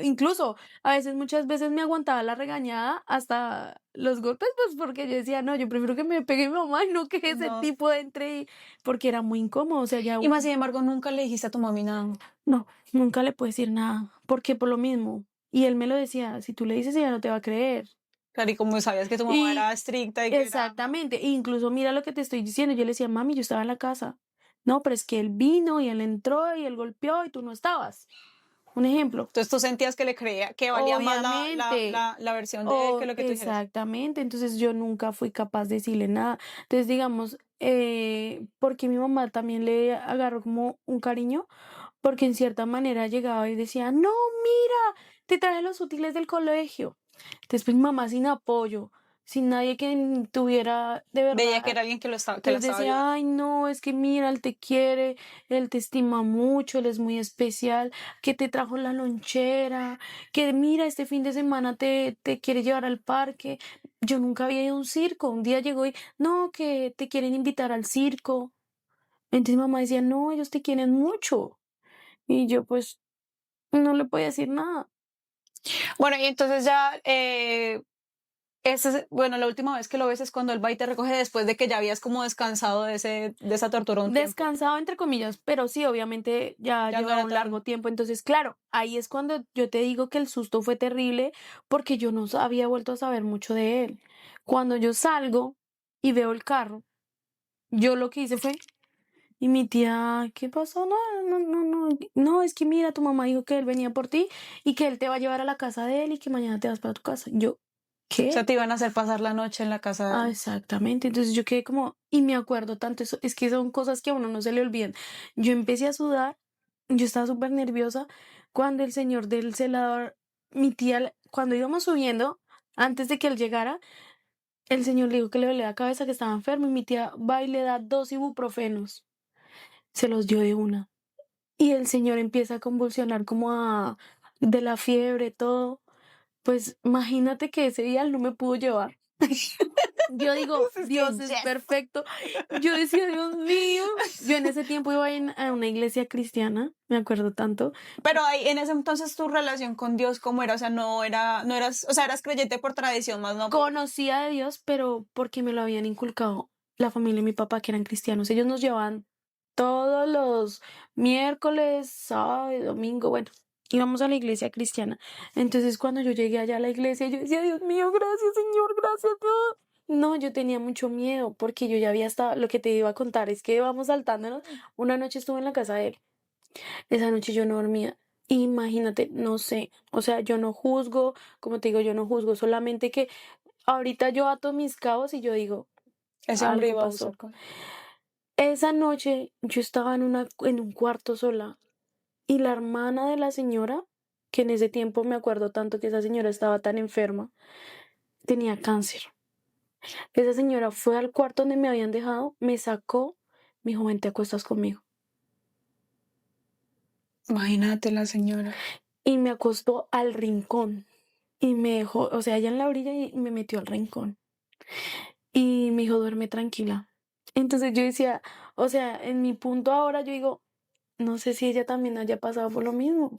incluso a veces, muchas veces me aguantaba la regañada hasta los golpes, pues porque yo decía, no, yo prefiero que me pegue mi mamá y no que ese
No.
tipo entre, porque era muy incómodo, o sea, ya,
Y más sin embargo, nunca le dijiste a tu mami nada.
no, nunca le puedo decir nada, porque por lo mismo, y él me lo decía, si tú le dices, ella no te va a creer.
Claro, y como sabías que tu mamá
Y
era estricta y que era...
exactamente, e incluso mira lo que te estoy diciendo, yo le decía, mami, yo estaba en la casa. No, pero es que él vino y él entró y él golpeó y tú no estabas. Un ejemplo.
Entonces tú sentías que le creía, que valía más
Obviamente.
la versión de él que lo que tú dijeras.
Exactamente. Entonces yo nunca fui capaz de decirle nada. Entonces, digamos, porque mi mamá también le agarró como un cariño, porque en cierta manera llegaba y decía, no, mira, te traje los útiles del colegio. Después mi mamá sin apoyo, sin nadie que tuviera de
Veía que
verdad.
era alguien que lo estaba, que la
Entonces
estaba ayudando.
decía, ay, no, es que mira, él te quiere, él te estima mucho, él es muy especial, que te trajo la lonchera, que mira, este fin de semana te quiere llevar al parque. Yo nunca había ido a un circo. Un día llegó y, no, que te quieren invitar al circo. Entonces mamá decía, no, ellos te quieren mucho. Y yo pues no le podía decir nada.
Bueno, y entonces ya, bueno, la última vez que lo ves es cuando él va y te recoge después de que ya habías como descansado de esa tortura un tiempo.
Descansado entre comillas, pero sí, obviamente ya
Ya no
llevaba
era
un
tan...
largo tiempo. Entonces, claro, ahí es cuando yo te digo que el susto fue terrible porque yo no había vuelto a saber mucho de él. Cuando yo salgo y veo el carro, yo lo que hice fue, y mi tía, ¿qué pasó? No, no, no, no, no, es que mira, tu mamá dijo que él venía por ti y que él te va a llevar a la casa de él y que mañana te vas para tu casa. Yo,
O sea,
¿qué?
te iban a hacer pasar la noche en la casa de
Ah,
él.
exactamente. Entonces yo quedé como, y me acuerdo tanto, eso, es que son cosas que a uno no se le olvidan. Yo empecé a sudar, yo estaba súper nerviosa cuando el señor del celador, mi tía, cuando íbamos subiendo, antes de que él llegara, el señor le dijo que le dolía la cabeza, que estaba enfermo, y mi tía va y le da 2 ibuprofenos. se los dio de una. Y el señor empieza a convulsionar de la fiebre, todo. Pues imagínate que ese día él no me pudo llevar. Yo digo,
Es que
Dios es
yes.
perfecto. Yo decía, Dios mío. Yo en ese tiempo iba a una iglesia cristiana, me acuerdo tanto.
Pero ahí, en ese entonces tu relación con Dios, ¿cómo era? O sea, no eras, o sea, eras creyente por tradición más, ¿no?
Conocía de Dios, pero porque me lo habían inculcado la familia de mi papá, que eran cristianos. Ellos nos llevaban todos los miércoles, sábado y domingo, bueno, íbamos a la iglesia cristiana. Entonces, cuando yo llegué allá a la iglesia, yo decía, Dios mío, gracias, Señor, gracias, Dios. No, yo tenía mucho miedo porque yo ya había estado, lo que te iba a contar es que íbamos saltándonos. Una noche estuve en la casa de él. Esa noche yo no dormía. Imagínate, no sé, o sea, yo no juzgo, como te digo, yo no juzgo, solamente que ahorita yo ato mis cabos y yo digo,
Ese hombre
algo
iba a
pasó.
abusar con...
Esa noche yo estaba en un cuarto sola y la hermana de la señora, que en ese tiempo me acuerdo tanto que esa señora estaba tan enferma, tenía cáncer. Esa señora fue al cuarto donde me habían dejado, me sacó, me dijo, ven, te acuestas conmigo.
Imagínate la señora.
Y me acostó al rincón y me dejó, o sea, allá en la orilla y me metió al rincón. Y me dijo, duerme tranquila. Entonces yo decía, o sea, en mi punto ahora yo digo, no sé si ella también haya pasado por lo mismo.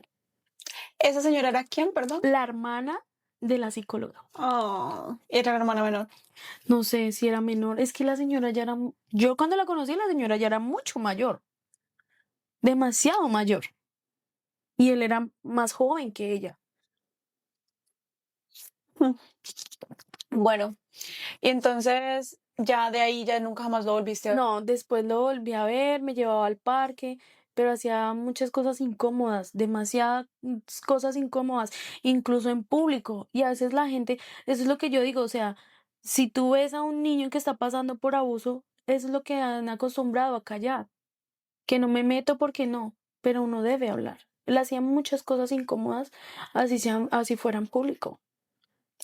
¿Esa señora era quién, perdón?
La hermana de la psicóloga.
Oh, era la hermana menor.
No sé si era menor. Es que la señora ya era... Yo cuando la conocí, la señora ya era mucho mayor. Demasiado mayor. Y él era más joven que ella.
Bueno, y entonces ya de ahí ya nunca jamás lo volviste a ver.
No, después lo volví a ver, me llevaba al parque, pero hacía muchas cosas incómodas, demasiadas cosas incómodas, incluso en público. Y a veces la gente, eso es lo que yo digo, o sea, si tú ves a un niño que está pasando por abuso, eso es lo que han acostumbrado a callar, que no me meto porque no, pero uno debe hablar. Él hacía muchas cosas incómodas, así fuera en público.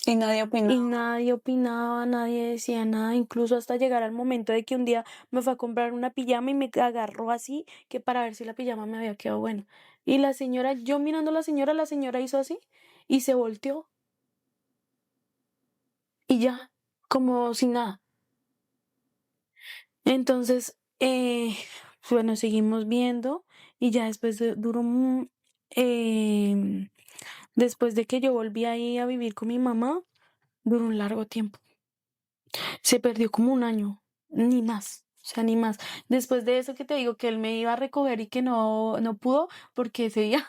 Y nadie opinó.
Y nadie opinaba, nadie decía nada, incluso hasta llegar al momento de que un día me fue a comprar una pijama y me agarró así, que para ver si la pijama me había quedado buena. Y la señora, yo mirando a la señora hizo así y se volteó. Y ya, como sin nada. Entonces, bueno, seguimos viendo y ya después duró, después de que yo volví ahí a vivir con mi mamá, duró un largo tiempo. Se perdió como un año, ni más, o sea, ni más. Después de eso que te digo que él me iba a recoger y que no pudo, porque ese día,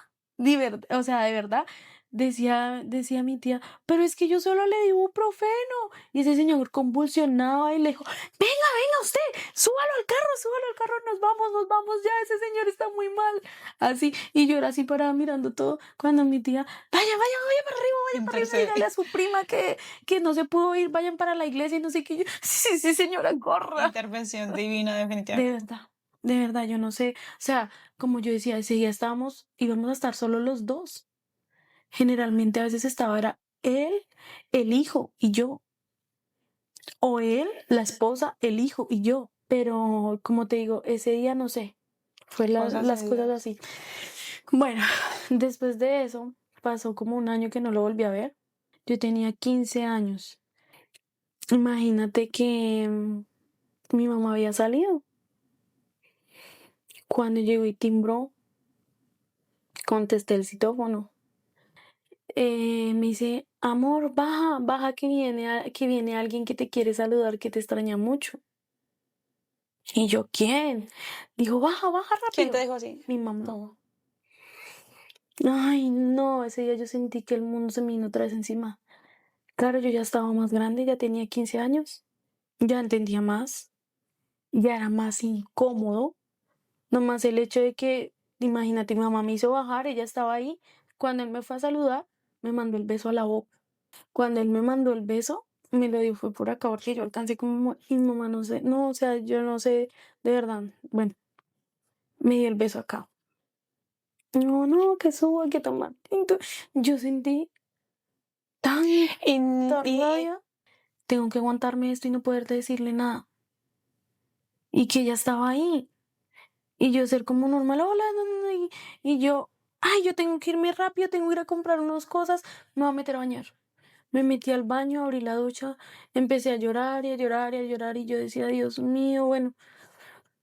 o sea, de verdad, decía mi tía, pero es que yo solo le di ibuprofeno. Y ese señor convulsionaba y le dijo, venga usted, súbalo al carro, nos vamos ya, ese señor está muy mal. Así, y yo era así parada mirando todo, cuando mi tía, vaya para arriba, dígale a su prima que no se pudo ir, vayan para la iglesia y no sé qué. Yo, sí, señora, corra.
Intervención divina, definitivamente.
De verdad, yo no sé. O sea, como yo decía, ese día íbamos a estar solo los dos. Generalmente a veces era él, el hijo y yo. O él, la esposa, el hijo y yo. Pero como te digo, ese día no sé. Las cosas así. Bueno, después de eso, pasó como un año que no lo volví a ver. Yo tenía 15 años. Imagínate que mi mamá había salido. Cuando llegó y timbró, contesté el citófono. Me dice, amor, baja que viene alguien que te quiere saludar, que te extraña mucho. Y yo, ¿quién? Dijo, baja rápido.
¿Quién te dijo así?
Mi mamá.
No.
Ay, no, ese día yo sentí que el mundo se me vino otra vez encima. Claro, yo ya estaba más grande, ya tenía 15 años, ya entendía más, ya era más incómodo. Nomás el hecho de que, imagínate, mi mamá me hizo bajar, ella estaba ahí. Cuando él me fue a saludar, me mandó el beso a la boca. Cuando él me mandó el beso, me lo dio fue por acá, porque yo alcancé como, y mi mamá no sé, no, o sea, yo no sé, de verdad, bueno, me dio el beso acá. No, que suba, que tomar. Yo sentí tanta rabia. Tengo que aguantarme esto y no poder decirle nada. Y que ella estaba ahí. Y yo ser como normal, hola, no, no, no, y yo, ay, yo tengo que irme rápido, tengo que ir a comprar unas cosas, me voy a meter a bañar. Me metí al baño, abrí la ducha, empecé a llorar y a llorar y a llorar y yo decía, Dios mío, bueno,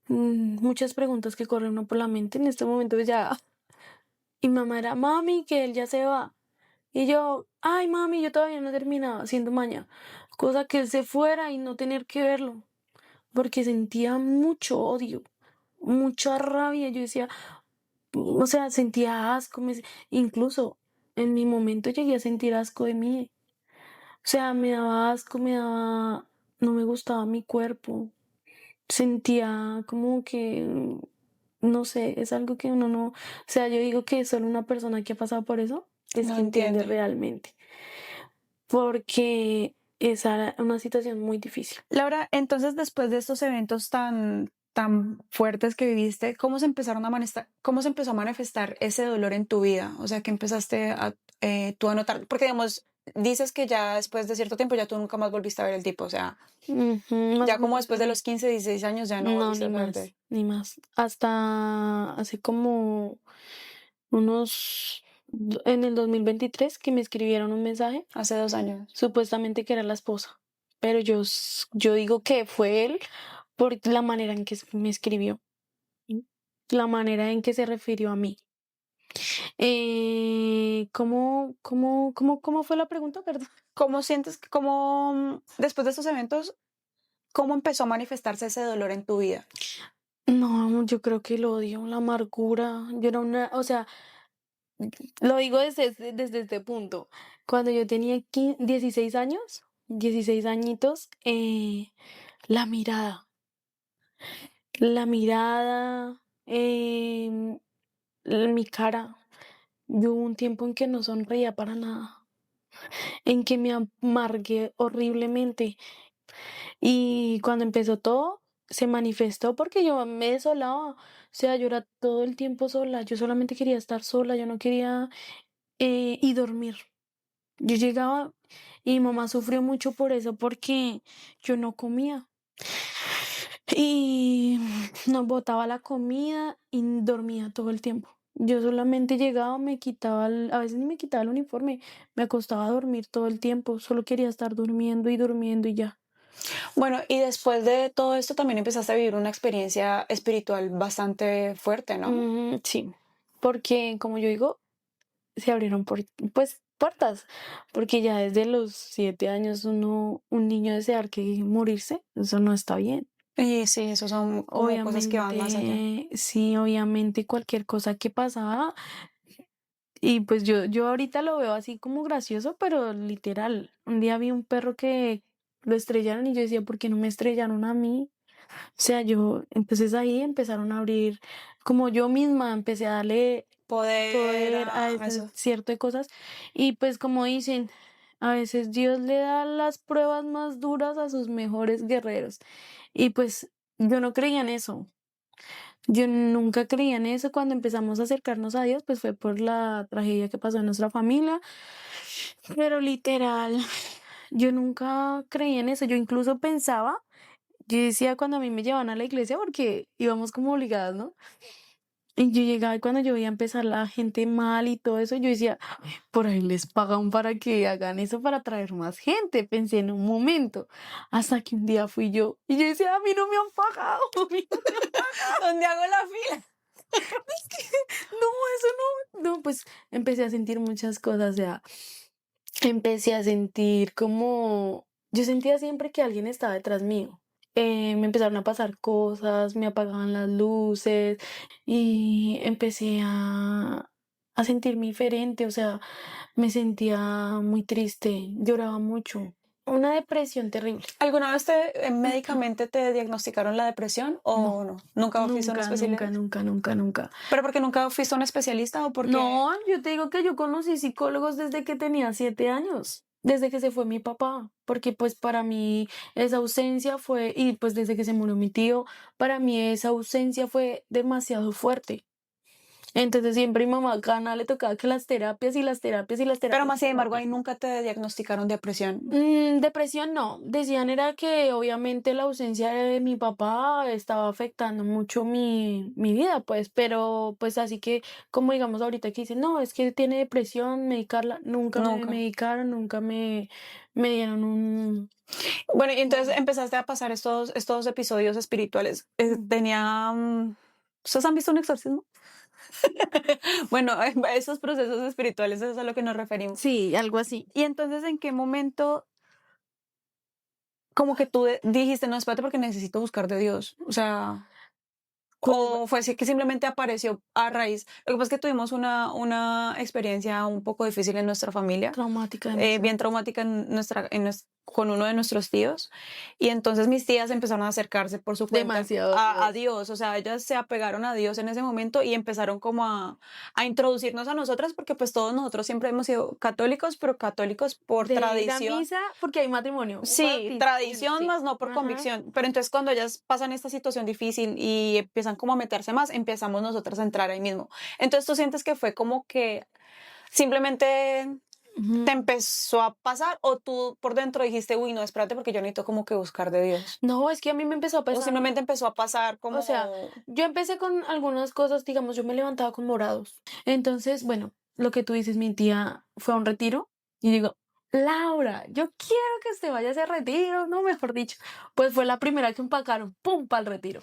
muchas preguntas que corren uno por la mente en este momento ya. Y mamá era, mami, que él ya se va. Y yo, ay, mami, yo todavía no he terminado haciendo maña. Cosa que él se fuera y no tener que verlo. Porque sentía mucho odio, mucha rabia. Yo decía, o sea, sentía asco. Incluso en mi momento llegué a sentir asco de mí. O sea, me daba asco, no me gustaba mi cuerpo. Sentía como que, no sé, es algo que uno no, o sea, yo digo que solo una persona que ha pasado por eso es
No
que entiende
entiende.
realmente, porque es una situación muy difícil.
Laura, entonces después de estos eventos tan fuertes que viviste, cómo se empezó a manifestar ese dolor en tu vida? O sea, que empezaste tú a notar, porque digamos, dices que ya después de cierto tiempo ya tú nunca más volviste a ver el tipo, o sea,
Ujú, más
ya
o
como
menos
después de
así.
los 15, 16 años ya no
No,
volviste
ni
a saber de
más,
él.
ni más. Hasta hace como en el 2023 que me escribieron un mensaje,
Hace 2 años.
supuestamente que era la esposa, pero yo digo que fue él por la manera en que me escribió, la manera en que se refirió a mí. ¿Cómo fue la pregunta? Perdón.
¿Cómo sientes, después de estos eventos, cómo empezó a manifestarse ese dolor en tu vida?
No, yo creo que el odio, la amargura. Yo era o sea, lo digo desde este punto. Cuando yo tenía 16 años, 16 añitos, la mirada, la mirada, mi cara. Yo hubo un tiempo en que no sonreía para nada, en que me amargué horriblemente. Y cuando empezó todo, se manifestó porque yo me desolaba. O sea, yo era todo el tiempo sola. Yo solamente quería estar sola. Yo no quería y dormir. Yo llegaba y mi mamá sufrió mucho por eso porque yo no comía. Y nos botaba la comida y dormía todo el tiempo. Yo solamente llegaba, a veces ni me quitaba el uniforme, me acostaba a dormir todo el tiempo, solo quería estar durmiendo y ya.
Bueno, y después de todo esto también empezaste a vivir una experiencia espiritual bastante fuerte, ¿no?
Sí, porque como yo digo, se abrieron pues puertas, porque ya desde los 7 años un niño desear que morirse, eso no está bien.
Y sí, eso son como cosas que van más allá.
Obviamente, sí, obviamente cualquier cosa que pasaba, y pues yo ahorita lo veo así como gracioso, pero literal, un día vi un perro que lo estrellaron y yo decía, ¿por qué no me estrellaron a mí? O sea, entonces ahí empezaron a abrir, como yo misma empecé a darle
Poder
poder a
a
ese
eso.
cierto de cosas, y pues como dicen, a veces Dios le da las pruebas más duras a sus mejores guerreros, y pues yo no creía en eso. Yo nunca creía en eso. Cuando empezamos a acercarnos a Dios, pues fue por la tragedia que pasó en nuestra familia. Pero literal, yo nunca creía en eso. Yo incluso pensaba, yo decía cuando a mí me llevaban a la iglesia, porque íbamos como obligadas, ¿no? Y yo llegaba y cuando yo veía empezar la gente mal y todo eso, yo decía, por ahí les pagan para que hagan eso para traer más gente. Pensé en un momento, hasta que un día fui yo y yo decía, a mí no me han pagado, a mí no me han pagado.
¿Dónde hago la fila?
No, eso no, pues empecé a sentir muchas cosas, o sea, empecé a sentir como, yo sentía siempre que alguien estaba detrás mío. Me empezaron a pasar cosas, me apagaban las luces y empecé a sentirme diferente, o sea, me sentía muy triste, lloraba mucho, una depresión terrible.
¿Alguna vez médicamente te diagnosticaron la depresión
No,
o no? ¿Nunca fuiste a un
nunca, nunca,
especialista?
nunca, nunca, nunca.
¿Pero porque nunca fuiste a un especialista o porque...?
No, yo te digo que yo conocí psicólogos desde que tenía 7 años, desde que se fue mi papá, porque pues para mí esa ausencia fue, y pues desde que se murió mi tío, para mí esa ausencia fue demasiado fuerte. Entonces siempre mi mamá Cana le tocaba que las terapias y las terapias y las
Pero
terapias.
más sin embargo, ahí nunca te diagnosticaron depresión.
Depresión no, decían era que obviamente la ausencia de mi papá estaba afectando mucho mi vida, pues, pero pues así que como digamos ahorita que dicen, no, es que tiene depresión, medicarla, nunca me
Nunca.
medicaron, nunca me dieron un...
Bueno, y entonces empezaste a pasar estos episodios espirituales. ¿Ustedes han visto un exorcismo? Bueno, esos procesos espirituales, eso es a lo que nos referimos.
Sí, algo así.
Y entonces, ¿en qué momento como que tú dijiste, no, espérate porque necesito buscar de Dios? O sea, ¿o fue así que simplemente apareció a raíz? Lo que pasa es que tuvimos una experiencia un poco difícil en nuestra familia,
Traumática demasiado.
bien traumática con uno de nuestros tíos. Y entonces mis tías empezaron a acercarse por su cuenta
Demasiado.
a Dios. O sea, ellas se apegaron a Dios en ese momento y empezaron como a introducirnos a nosotras, porque pues todos nosotros siempre hemos sido católicos, pero católicos por
De ir a
tradición.
misa porque hay matrimonio. Un
Sí,
bautismo,
tradición
sí.
más no por
Ajá.
convicción. Pero entonces cuando ellas pasan esta situación difícil y empiezan como a meterse más, empezamos nosotras a entrar ahí mismo. Entonces tú sientes que fue como que simplemente
Ujú.
te empezó a pasar, o tú por dentro dijiste, uy, no, espérate porque yo necesito como que buscar de Dios.
No, es que a mí me empezó a
O
pasar.
simplemente empezó a pasar como...
O sea, yo empecé con algunas cosas, digamos, yo me levantaba con morados. Entonces, bueno, lo que tú dices, mi tía fue a un retiro y digo, Laura, yo quiero que usted vaya a ese retiro, no, mejor dicho. Pues fue la primera que empacaron, pum, para el retiro.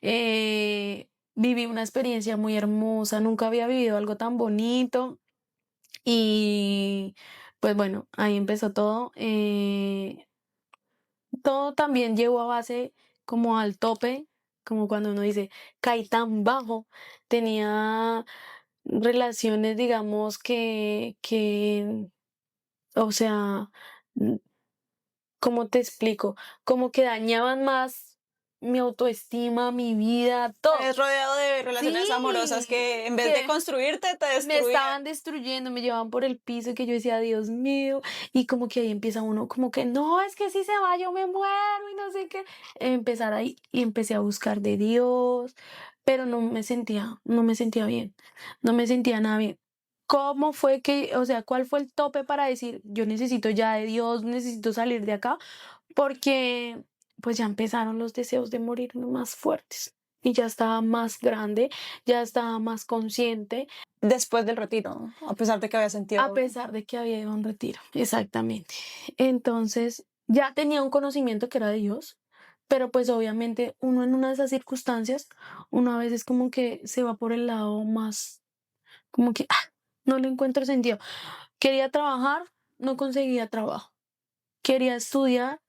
Viví una experiencia muy hermosa, nunca había vivido algo tan bonito y pues bueno, ahí empezó todo. Todo también llegó a base como al tope, como cuando uno dice, caí tan bajo, tenía relaciones, digamos, o sea, mm, ¿cómo te explico? Como que dañaban más mi autoestima, mi vida, todo.
Es rodeado de relaciones amorosas
Sí,
que en vez de
que
construirte, te
me
destruían.
estaban destruyendo, me llevaban por el piso y que yo decía, Dios mío, y como que ahí empieza uno, como que no, es que si se va yo me muero y no sé qué. Empezar ahí y empecé a buscar de Dios, pero no me sentía bien, no me sentía nada bien. ¿Cómo fue que, o sea, cuál fue el tope para decir, yo necesito ya de Dios, necesito salir de acá? Porque pues ya empezaron los deseos de morir más fuertes y ya estaba más grande, ya estaba más consciente.
Después del retiro, a pesar de que había sentido...
A pesar de que había ido a un retiro, exactamente. Entonces, ya tenía un conocimiento que era de Dios, pero pues obviamente uno en una de esas circunstancias, uno a veces como que se va por el lado más, como que no le encuentro sentido. Quería trabajar, no conseguía trabajo. Quería estudiar,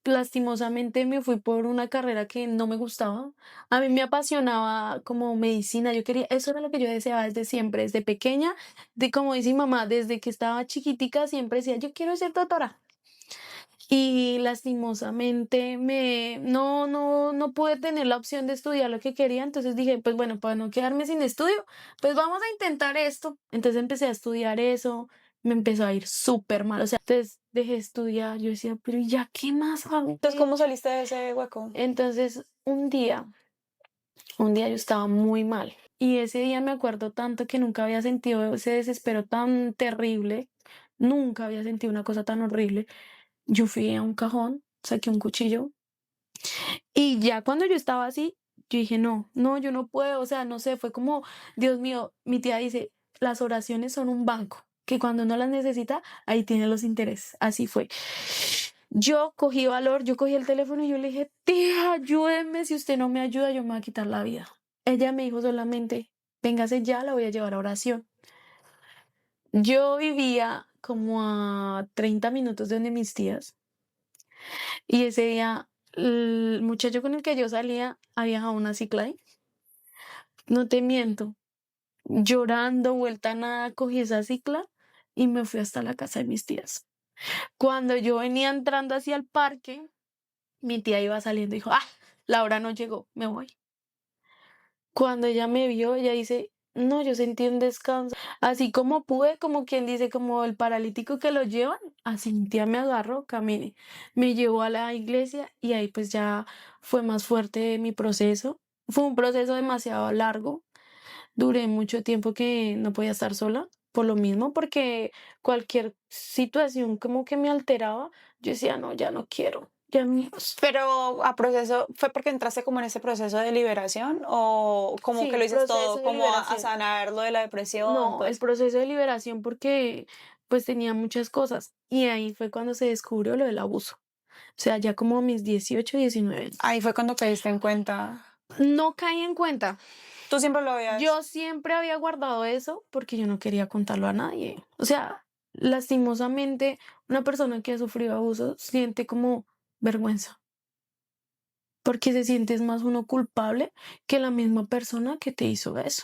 lastimosamente me fui por una carrera que no me gustaba. A mí me apasionaba como medicina, yo quería, eso era lo que yo deseaba desde siempre, desde pequeña, de como dice mi mamá, desde que estaba chiquitica siempre decía, yo quiero ser doctora. Y lastimosamente no pude tener la opción de estudiar lo que quería, entonces dije, pues bueno, para no quedarme sin estudio, pues vamos a intentar esto. Entonces empecé a estudiar eso, me empezó a ir súper mal, o sea, entonces dejé estudiar, yo decía, pero ¿y ya qué más hago?
Entonces, ¿cómo saliste de ese hueco?
Entonces un día yo estaba muy mal y ese día me acuerdo tanto que nunca había sentido ese desespero tan terrible, nunca había sentido una cosa tan horrible. Yo fui a un cajón, saqué un cuchillo y ya cuando yo estaba así, yo dije, no, no, yo no puedo, o sea, no sé, fue como, Dios mío, mi tía dice, las oraciones son un banco, que cuando uno las necesita, ahí tiene los intereses, así fue. Yo cogí valor, yo cogí el teléfono y yo le dije, tía, ayúdeme, si usted no me ayuda, yo me voy a quitar la vida. Ella me dijo solamente, véngase ya, la voy a llevar a oración. Yo vivía como a 30 minutos de donde mis tías. Y ese día, el muchacho con el que yo salía había dejado una cicla ahí. No te miento. Llorando, vuelta a nada, cogí esa cicla y me fui hasta la casa de mis tías. Cuando yo venía entrando hacia el parque, mi tía iba saliendo y dijo, la hora no llegó, me voy. Cuando ella me vio, ella dice, no, yo sentí un descanso. Así como pude, como quien dice, como el paralítico que lo llevan, así mi tía me agarró, caminé, me llevó a la iglesia y ahí pues ya fue más fuerte mi proceso. Fue un proceso demasiado largo, Duré mucho tiempo que no podía estar sola por lo mismo, porque cualquier situación como que me alteraba, yo decía, no, ya no quiero, ya no.
Pero a proceso, ¿fue porque entraste como en ese proceso de liberación o como que
Sí,
lo dices
proceso
todo,
de
como a
liberación.
sanar lo de la depresión,
No,
todo
el
eso?
proceso de liberación porque pues tenía muchas cosas y ahí fue cuando se descubrió lo del abuso. O sea, ya como a mis 18, 19 años.
Ahí fue cuando caíste en cuenta.
No caí en cuenta.
Tú siempre lo
Yo
habías.
siempre había guardado eso porque yo no quería contarlo a nadie. O sea, lastimosamente, una persona que ha sufrido abuso siente como vergüenza, porque se siente es más uno culpable que la misma persona que te hizo eso.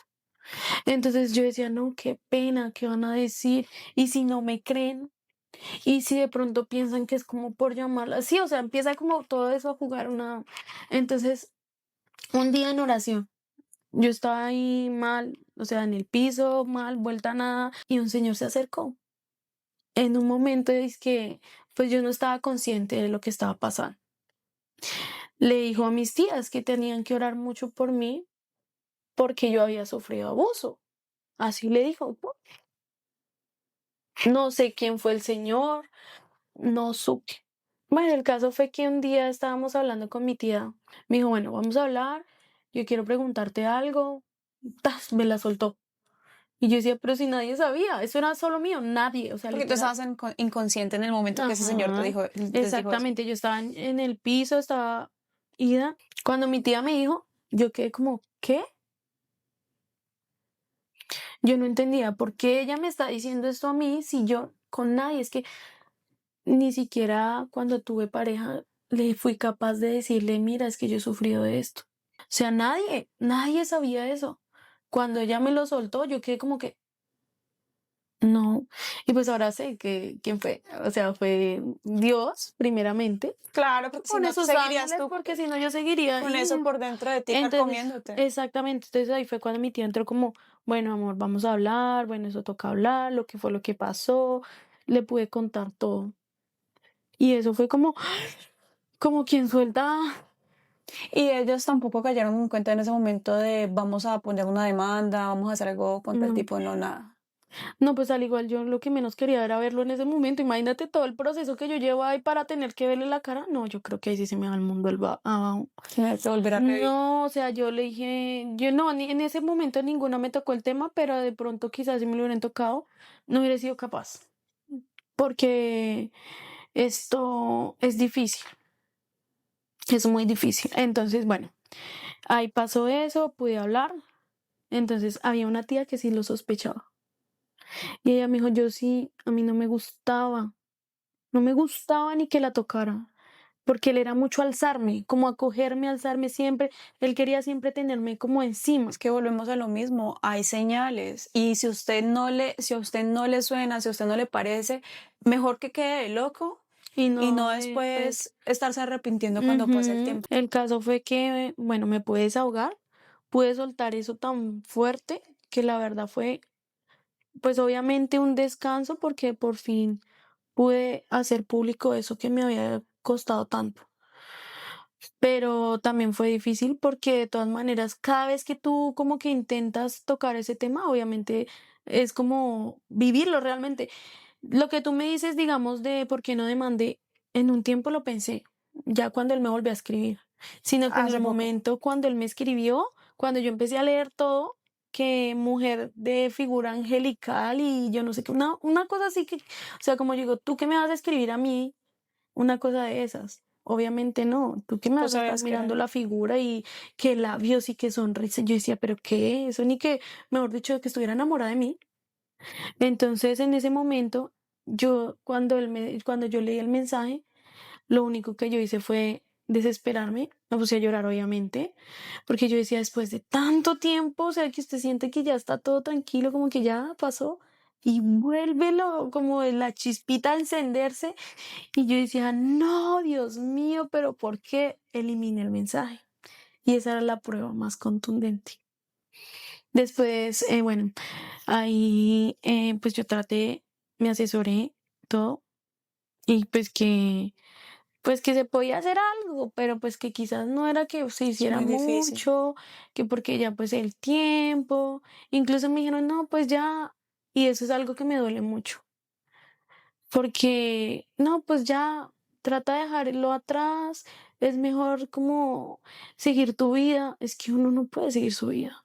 Entonces yo decía, no, qué pena, ¿qué van a decir? Y si no me creen, y si de pronto piensan que es como por llamarla así, o sea, empieza como todo eso a jugar una. Entonces, un día en oración. Yo estaba ahí mal, o sea, en el piso, mal, vuelta a nada, y un señor se acercó. En un momento es que, pues yo no estaba consciente de lo que estaba pasando. Le dijo a mis tías que tenían que orar mucho por mí porque yo había sufrido abuso. Así le dijo. No sé quién fue el señor, no supe. Bueno, el caso fue que un día estábamos hablando con mi tía. Me dijo, bueno, vamos a hablar, yo quiero preguntarte algo. ¡Tas! Me la soltó. Y yo decía, pero si nadie sabía, eso era solo mío, nadie, o sea,
Porque tú
literal.
estabas inconsciente en el momento que ese señor te
Ajá,
dijo, les dijo eso.
exactamente, yo estaba en el piso, estaba ida. Cuando mi tía me dijo, yo quedé como, ¿qué? Yo no entendía por qué ella me está diciendo esto a mí si yo con nadie, es que ni siquiera cuando tuve pareja le fui capaz de decirle, mira, es que yo he sufrido de esto. O sea, nadie sabía eso. Cuando ella me lo soltó, yo quedé como que, no, y pues ahora sé que quién fue, o sea, fue Dios primeramente,
Claro, porque si
con
no, tú
esos
seguirías
ángeles,
tú
porque si no yo seguiría
con
y
eso por dentro de ti
entonces,
carcomiéndote.
exactamente, entonces ahí fue cuando mi tía entró como, bueno, amor, vamos a hablar, bueno, eso toca hablar, lo que fue lo que pasó, le pude contar todo. Y eso fue como quien suelta.
Y ellos tampoco cayeron en cuenta en ese momento de vamos a poner una demanda, vamos a hacer algo contra el
No,
tipo, no, nada.
no, pues al igual yo lo que menos quería era verlo en ese momento. Imagínate todo el proceso que yo llevo ahí para tener que verle la cara. No, yo creo que ahí sí se me va el mundo abajo.
Tener que volver a revivir.
No, o sea, yo le dije, yo no, ni en ese momento ninguna me tocó el tema, pero de pronto quizás si me lo hubieran tocado, no hubiera sido capaz, porque esto es difícil, es muy difícil. Entonces, bueno, ahí pasó eso, pude hablar. Entonces había una tía que sí lo sospechaba. Y ella me dijo, yo sí, a mí no me gustaba ni que la tocara, porque él era mucho alzarme, como acogerme, alzarme siempre, él quería siempre tenerme como encima.
Es que volvemos a lo mismo, hay señales y si usted no le, si a usted no le suena, si a usted no le parece, mejor que quede de loco
Y
y no
no, pues,
después estarse arrepintiendo cuando pase el
ujú.
tiempo.
El caso fue que, bueno, me pude desahogar, pude soltar eso tan fuerte que la verdad fue, pues obviamente un descanso porque por fin pude hacer público eso que me había costado tanto. Pero también fue difícil porque de todas maneras, cada vez que tú como que intentas tocar ese tema, obviamente es como vivirlo realmente. Lo que tú me dices, digamos, de por qué no demandé, en un tiempo lo pensé, ya cuando él me volvió a escribir, sino que en el
Hace poco.
momento cuando él me escribió, cuando yo empecé a leer todo, que mujer de figura angelical y yo no sé qué, una cosa así que, o sea, como yo digo, ¿tú qué me vas a escribir a mí? Una cosa de esas. Obviamente no. ¿Tú qué me
Tú
vas a estar
sabías que
mirando
era.
la figura y qué labios y qué sonrisa? Yo decía, ¿pero qué? Eso ni que, mejor dicho, que estuviera enamorada de mí. Entonces, en ese momento, cuando yo leí el mensaje, lo único que yo hice fue desesperarme. Me puse a llorar, obviamente, porque yo decía, después de tanto tiempo, o sea, que usted siente que ya está todo tranquilo, como que ya pasó, y vuélvelo como la chispita a encenderse. Y yo decía, no, Dios mío, pero ¿por qué eliminé el mensaje? Y esa era la prueba más contundente. Después, bueno, ahí pues yo traté, me asesoré todo y pues que pues que se podía hacer algo, pero pues que quizás no era que se
Es
hiciera
muy difícil.
mucho, que porque ya pues el tiempo, incluso me dijeron, no, pues ya, y eso es algo que me duele mucho, porque no, pues ya trata de dejarlo atrás, es mejor como seguir tu vida, es que uno no puede seguir su vida,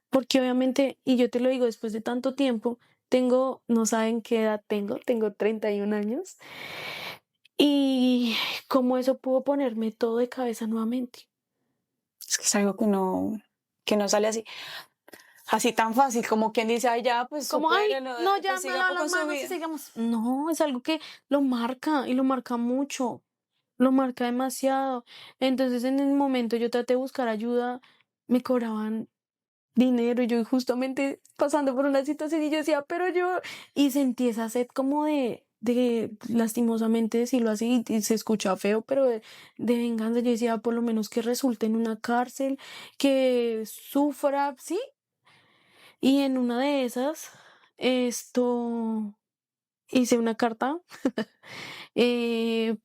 porque obviamente, y yo te lo digo después de tanto tiempo, tengo, no saben qué edad tengo 31 años. Y cómo eso pudo ponerme todo de cabeza nuevamente.
Es que es algo que no sale así, así tan fácil, como quien dice, ay, ya, pues
Como, ay,
supérelo,
no, ya
pues
me
siga
lavo las
con su
manos y
vida.
sigamos. No, es algo que lo marca y lo marca mucho, lo marca demasiado. Entonces, en el momento yo traté de buscar ayuda, me cobraban dinero y yo justamente pasando por una situación y yo decía, pero yo, y sentí esa sed como de lastimosamente decirlo así, y se escucha feo, pero de venganza. Yo decía, por lo menos que resulte en una cárcel, que sufra, ¿sí? Y en una de esas, esto, hice una carta,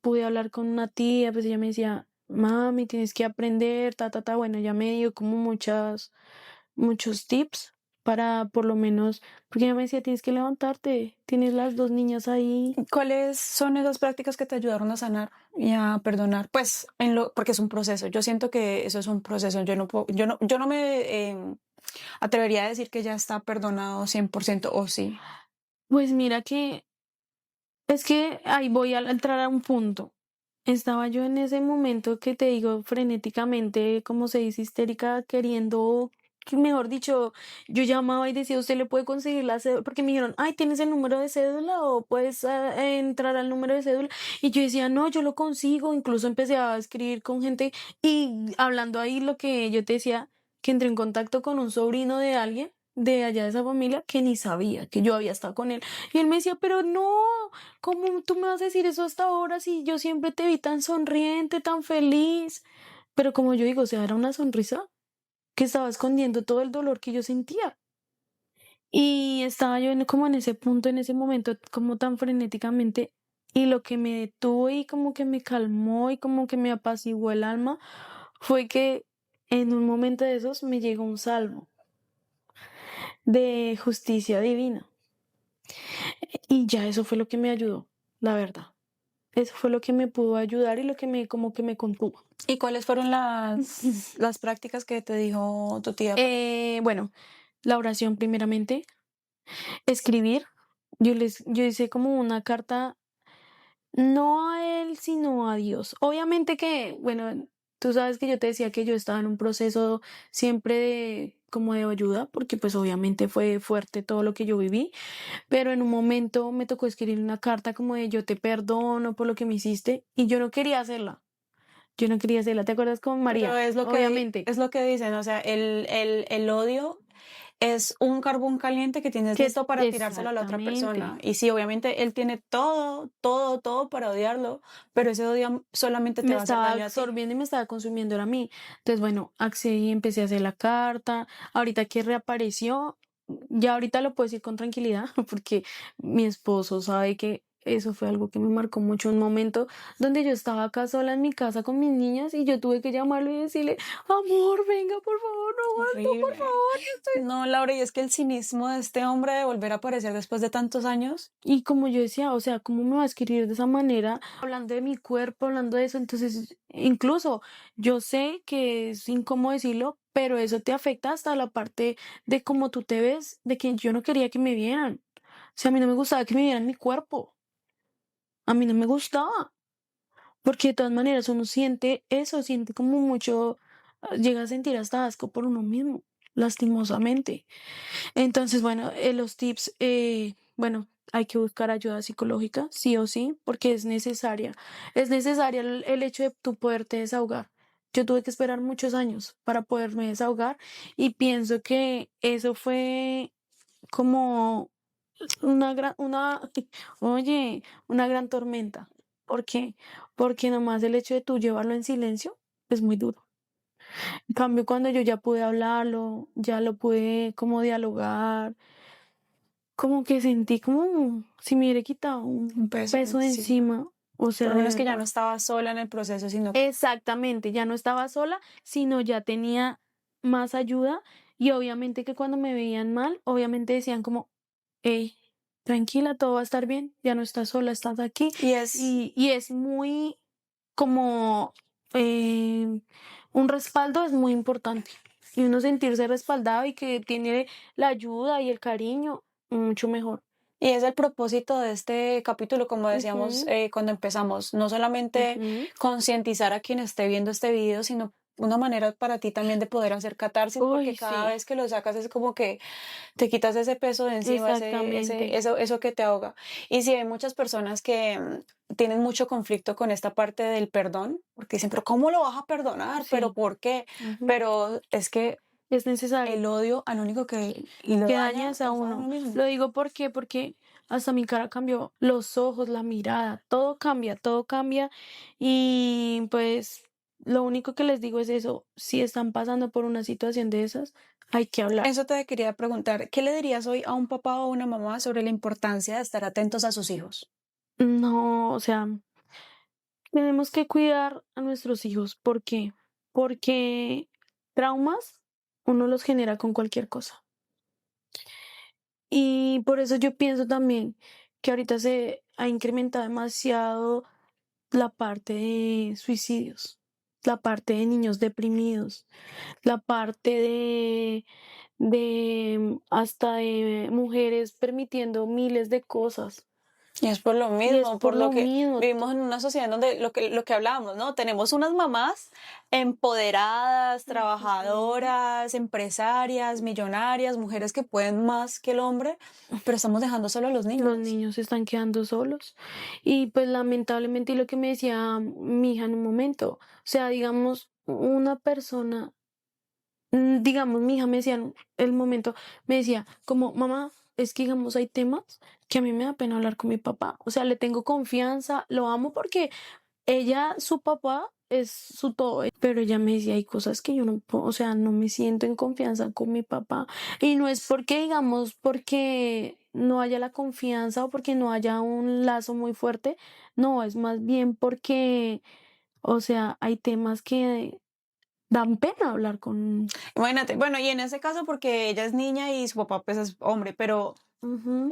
pude hablar con una tía, pues ella me decía, mami, tienes que aprender, bueno, ya me dio como muchos tips para por lo menos, porque ella me decía, tienes que levantarte, tienes las dos niñas ahí.
¿Cuáles son esas prácticas que te ayudaron a sanar y a perdonar? Pues, porque es un proceso. Yo siento que eso es un proceso. Yo no me atrevería a decir que ya está perdonado 100% o sí.
Pues mira que es que ahí voy a entrar a un punto. Estaba yo en ese momento que te digo frenéticamente, como se dice, histérica, queriendo, que mejor dicho, yo llamaba y decía, ¿usted le puede conseguir la cédula? Porque me dijeron, ay, ¿tienes el número de cédula o puedes entrar al número de cédula? Y yo decía, no, yo lo consigo. Incluso empecé a escribir con gente y hablando ahí lo que yo te decía, que entré en contacto con un sobrino de alguien de allá de esa familia que ni sabía que yo había estado con él. Y él me decía, pero no. ¿Cómo tú me vas a decir eso hasta ahora si yo siempre te vi tan sonriente, tan feliz? Pero como yo digo, o sea, era una sonrisa que estaba escondiendo todo el dolor que yo sentía. Y estaba yo como en ese punto, en ese momento, como tan frenéticamente. Y lo que me detuvo y como que me calmó y como que me apaciguó el alma fue que en un momento de esos me llegó un salmo de justicia divina. Y ya eso fue lo que me ayudó, la verdad. Eso fue lo que me pudo ayudar y lo que me como que me contuvo.
¿Y cuáles fueron las prácticas que te dijo tu tía?
Bueno, la oración primeramente, escribir. Yo hice como una carta, no a él, sino a Dios. Obviamente que, bueno, tú sabes que yo te decía que yo estaba en un proceso siempre de como de ayuda, porque pues obviamente fue fuerte todo lo que yo viví, pero en un momento me tocó escribir una carta como de yo te perdono por lo que me hiciste y yo no quería hacerla. Yo no quería hacerla, ¿te acuerdas con
Pero
María?
es lo
Obviamente,
es lo que dicen, o sea, el odio es un carbón caliente que tienes
que
listo para tirárselo a la otra persona.
exactamente.
Y sí, obviamente él tiene todo para odiarlo, pero ese odio solamente te
Me
va a hacer
estaba
daño a ti.
absorbiendo y me estaba consumiendo era a mí. Entonces, bueno, accedí, empecé a hacer la carta. Ahorita que reapareció, ya ahorita lo puedo decir con tranquilidad, porque mi esposo sabe que eso fue algo que me marcó mucho. Un momento donde yo estaba acá sola en mi casa con mis niñas y yo tuve que llamarlo y decirle, amor, venga, por favor, no aguanto, por
Horrible.
favor, yo estoy.
No, Laura, y es que el cinismo de este hombre de volver a aparecer después de tantos años,
Y como yo decía, o sea, ¿cómo me va a escribir de esa manera? Hablando de mi cuerpo, hablando de eso, entonces, incluso yo sé que es incómodo decirlo, pero eso te afecta hasta la parte de cómo tú te ves, de que yo no quería que me vieran. O sea, a mí no me gustaba que me vieran mi cuerpo. A mí no me gustaba, porque de todas maneras uno siente eso, siente como mucho, llega a sentir hasta asco por uno mismo, lastimosamente. Entonces, bueno, los tips, bueno, hay que buscar ayuda psicológica, sí o sí, porque es necesaria. Es necesaria el hecho de tú poderte desahogar. Yo tuve que esperar muchos años para poderme desahogar y pienso que eso fue como oye, una gran tormenta. ¿Por qué? Porque nomás el hecho de tú llevarlo en silencio es muy duro. En cambio, cuando yo ya pude hablarlo, ya lo pude como dialogar, como que sentí como si me hubiera quitado un
un peso
peso de
encima.
encima. O sea,
Por lo
de
menos que ya no
verdad.
estaba sola en el proceso, sino
Exactamente, ya no estaba sola, sino ya tenía más ayuda y obviamente que cuando me veían mal, obviamente decían como, hey, tranquila, todo va a estar bien, ya no estás sola, estás aquí.
y es
Y es muy como eh, un respaldo es muy importante. Y uno sentirse respaldado y que tiene la ayuda y el cariño, mucho mejor.
Y es el propósito de este capítulo, como decíamos
Ujú,
cuando empezamos, no solamente
ujú.
concientizar a quien esté viendo este video, sino una manera para ti también de poder hacer catarsis, porque
Uy,
cada
sí,
vez que lo sacas es como que te quitas ese peso de encima,
exactamente.
eso que te ahoga. Y si hay muchas personas que tienen mucho conflicto con esta parte del perdón, porque dicen, pero ¿cómo lo vas a perdonar? ¿Pero
Sí,
por qué?
ujú.
Pero es que
Es necesario
el odio al único que lo
que
daña
dañes a
es a
uno.
uno mismo.
Lo digo porque hasta mi cara cambió, los ojos, la mirada, todo cambia, todo cambia. Y pues lo único que les digo es eso, si están pasando por una situación de esas, hay que hablar.
Eso te quería preguntar, ¿qué le dirías hoy a un papá o una mamá sobre la importancia de estar atentos a sus hijos?
No, o sea, tenemos que cuidar a nuestros hijos. ¿Por qué? Porque traumas uno los genera con cualquier cosa. Y por eso yo pienso también que ahorita se ha incrementado demasiado la parte de suicidios, la parte de niños deprimidos, la parte de hasta de mujeres permitiendo miles de cosas.
Y es por lo
Y es
mismo,
por
por lo
lo
que
mismo.
vivimos en una sociedad donde lo que hablábamos, ¿no? Tenemos unas mamás empoderadas,
Ujú.
trabajadoras, empresarias, millonarias, mujeres que pueden más que el hombre, pero estamos dejando solo a los
Los
niños.
niños se están quedando solos. Y pues lamentablemente, y lo que me decía mi hija en un momento, o sea, digamos, una persona, digamos, mi hija me decía en el momento, me decía, como, mamá, es que digamos, hay temas que a mí me da pena hablar con mi papá. O sea, le tengo confianza, lo amo porque ella, su papá, es su todo, pero ella me decía, hay cosas que yo no puedo, o sea, no me siento en confianza con mi papá. Y no es porque, digamos, porque no haya la confianza o porque no haya un lazo muy fuerte, no, es más bien porque, o sea, hay temas que dan pena hablar con...
Imagínate, bueno, y en ese caso porque ella es niña y su papá pues es hombre, pero
Ujú.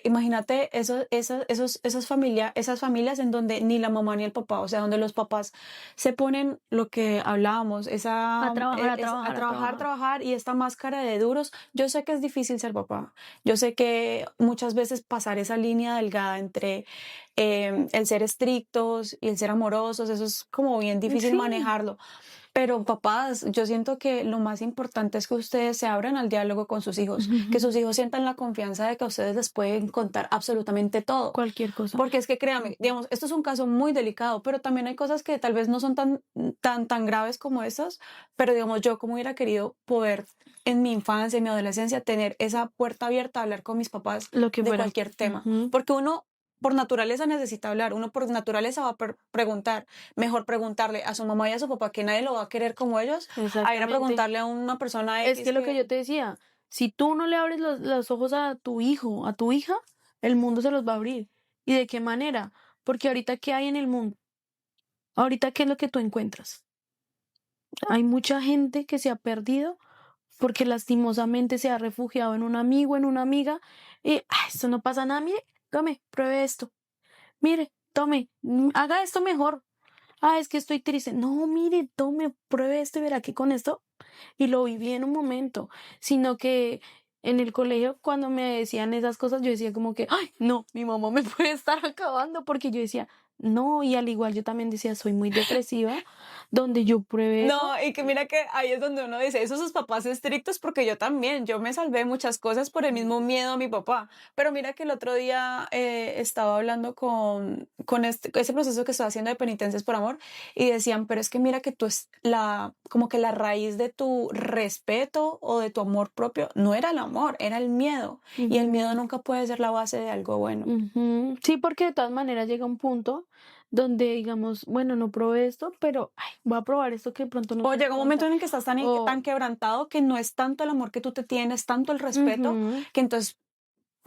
imagínate esas familias en donde ni la mamá ni el papá, o sea, donde los papás se ponen lo que hablábamos,
A trabajar, a
es a
trabajar, a
trabajar,
trabajar.
trabajar y esta máscara de duros. Yo sé que es difícil ser papá, yo sé que muchas veces pasar esa línea delgada entre el ser estrictos y el ser amorosos, eso es como bien difícil
Sí.
manejarlo. Pero papás, yo siento que lo más importante es que ustedes se abran al diálogo con sus hijos, que sus hijos sientan la confianza de que a ustedes les pueden contar absolutamente todo.
Cualquier cosa.
Porque es que créame,
Ujú.
digamos, esto es un caso muy delicado, pero también hay cosas que tal vez no son tan graves como estas, pero digamos, yo como hubiera querido poder en mi infancia, en mi adolescencia, tener esa puerta abierta a hablar con mis papás
Lo que
de
fuera.
cualquier tema,
Ujú.
porque uno por naturaleza necesita hablar, uno por naturaleza va a preguntar, mejor preguntarle a su mamá y a su papá que nadie lo va a querer como ellos, a ir a
Exactamente.
preguntarle a una persona
Es
X
que lo que
que,
yo te decía, si tú no le abres los ojos a tu hijo, a tu hija, el mundo se los va a abrir. ¿Y de qué manera? Porque ahorita, ¿qué hay en el mundo? Ahorita, ¿qué es lo que tú encuentras? Hay mucha gente que se ha perdido porque lastimosamente se ha refugiado en un amigo, en una amiga, y esto no pasa nada, mire, tome, pruebe esto, mire, tome, haga esto mejor. Es que estoy triste. No, mire, tome, pruebe esto y verá que con esto y lo viví en un momento, sino que en el colegio cuando me decían esas cosas yo decía como que, ay, no, mi mamá me puede estar acabando porque yo decía, no, y al igual yo también decía, soy muy depresiva, donde yo pruebe eso.
no, y que mira que ahí es donde uno dice, esos sus papás estrictos, porque yo también, yo me salvé de muchas cosas por el mismo miedo a mi papá. Pero mira que el otro día estaba hablando con ese proceso que estoy haciendo de penitencias por amor y decían, pero es que mira que tú es como que la raíz de tu respeto o de tu amor propio no era el amor, era el miedo. Y el miedo
Ujú,
nunca puede ser la base de algo bueno.
ujú. Sí, porque de todas maneras llega un punto donde digamos, bueno, no probé esto, pero ay, voy a probar esto que de pronto no
O
se da
llega un momento
cuenta.
en el que estás tan
O,
quebrantado que no es tanto el amor que tú te tienes, tanto el respeto,
ujú.
que entonces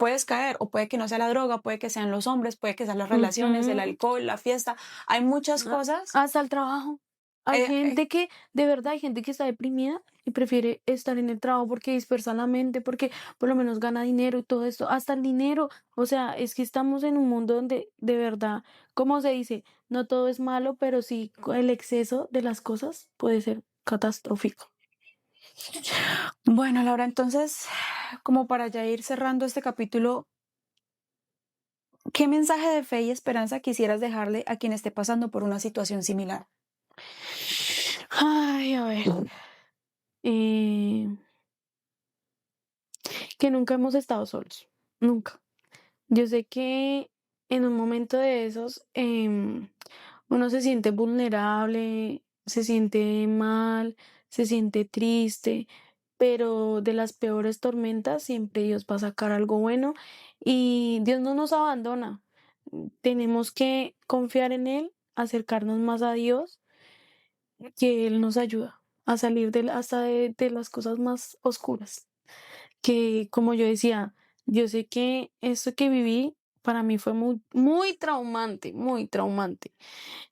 puedes caer, o puede que no sea la droga, puede que sean los hombres, puede que sean las relaciones, el
Ujú.
alcohol, la fiesta. Hay muchas cosas.
Hasta el trabajo. Hay gente que, de verdad, hay gente que está deprimida y prefiere estar en el trabajo porque dispersa la mente, porque por lo menos gana dinero y todo esto, hasta el dinero. O sea, es que estamos en un mundo donde, de verdad, como se dice, no todo es malo, pero sí el exceso de las cosas puede ser catastrófico.
Bueno, Laura, entonces, como para ya ir cerrando este capítulo, ¿qué mensaje de fe y esperanza quisieras dejarle a quien esté pasando por una situación similar?
Ay, a ver. eh, que nunca hemos estado solos. Nunca. Yo sé que en un momento de esos uno se siente vulnerable, se siente mal, se siente triste, pero de las peores tormentas siempre Dios va a sacar algo bueno y Dios no nos abandona. Tenemos que confiar en Él, acercarnos más a Dios, que Él nos ayuda a salir hasta de las cosas más oscuras. Que como yo decía, yo sé que esto que viví para mí fue muy, muy traumante, muy traumante.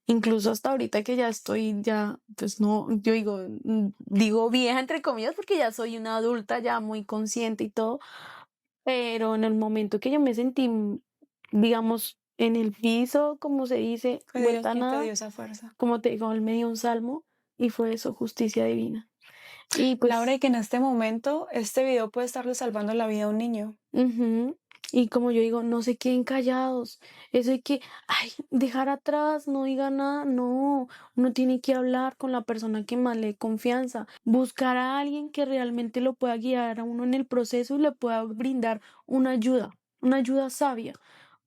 Incluso hasta ahorita que ya estoy, ya, pues no, yo digo, digo vieja entre comillas porque ya soy una adulta ya muy consciente y todo, pero en el momento que yo me sentí, digamos, en el piso, como se dice,
Fue Dios
vuelta a
quien te
nada,
dio esa fuerza.
como te digo, él me dio un salmo y fue eso, justicia divina. Y
Laura,
pues
y que en este momento este video puede estarle salvando la vida a un niño.
ujú. Y como yo digo, no se queden callados. Eso hay que, ay, dejar atrás, no diga nada. No, uno tiene que hablar con la persona que más le dé confianza. Buscar a alguien que realmente lo pueda guiar a uno en el proceso y le pueda brindar una ayuda sabia.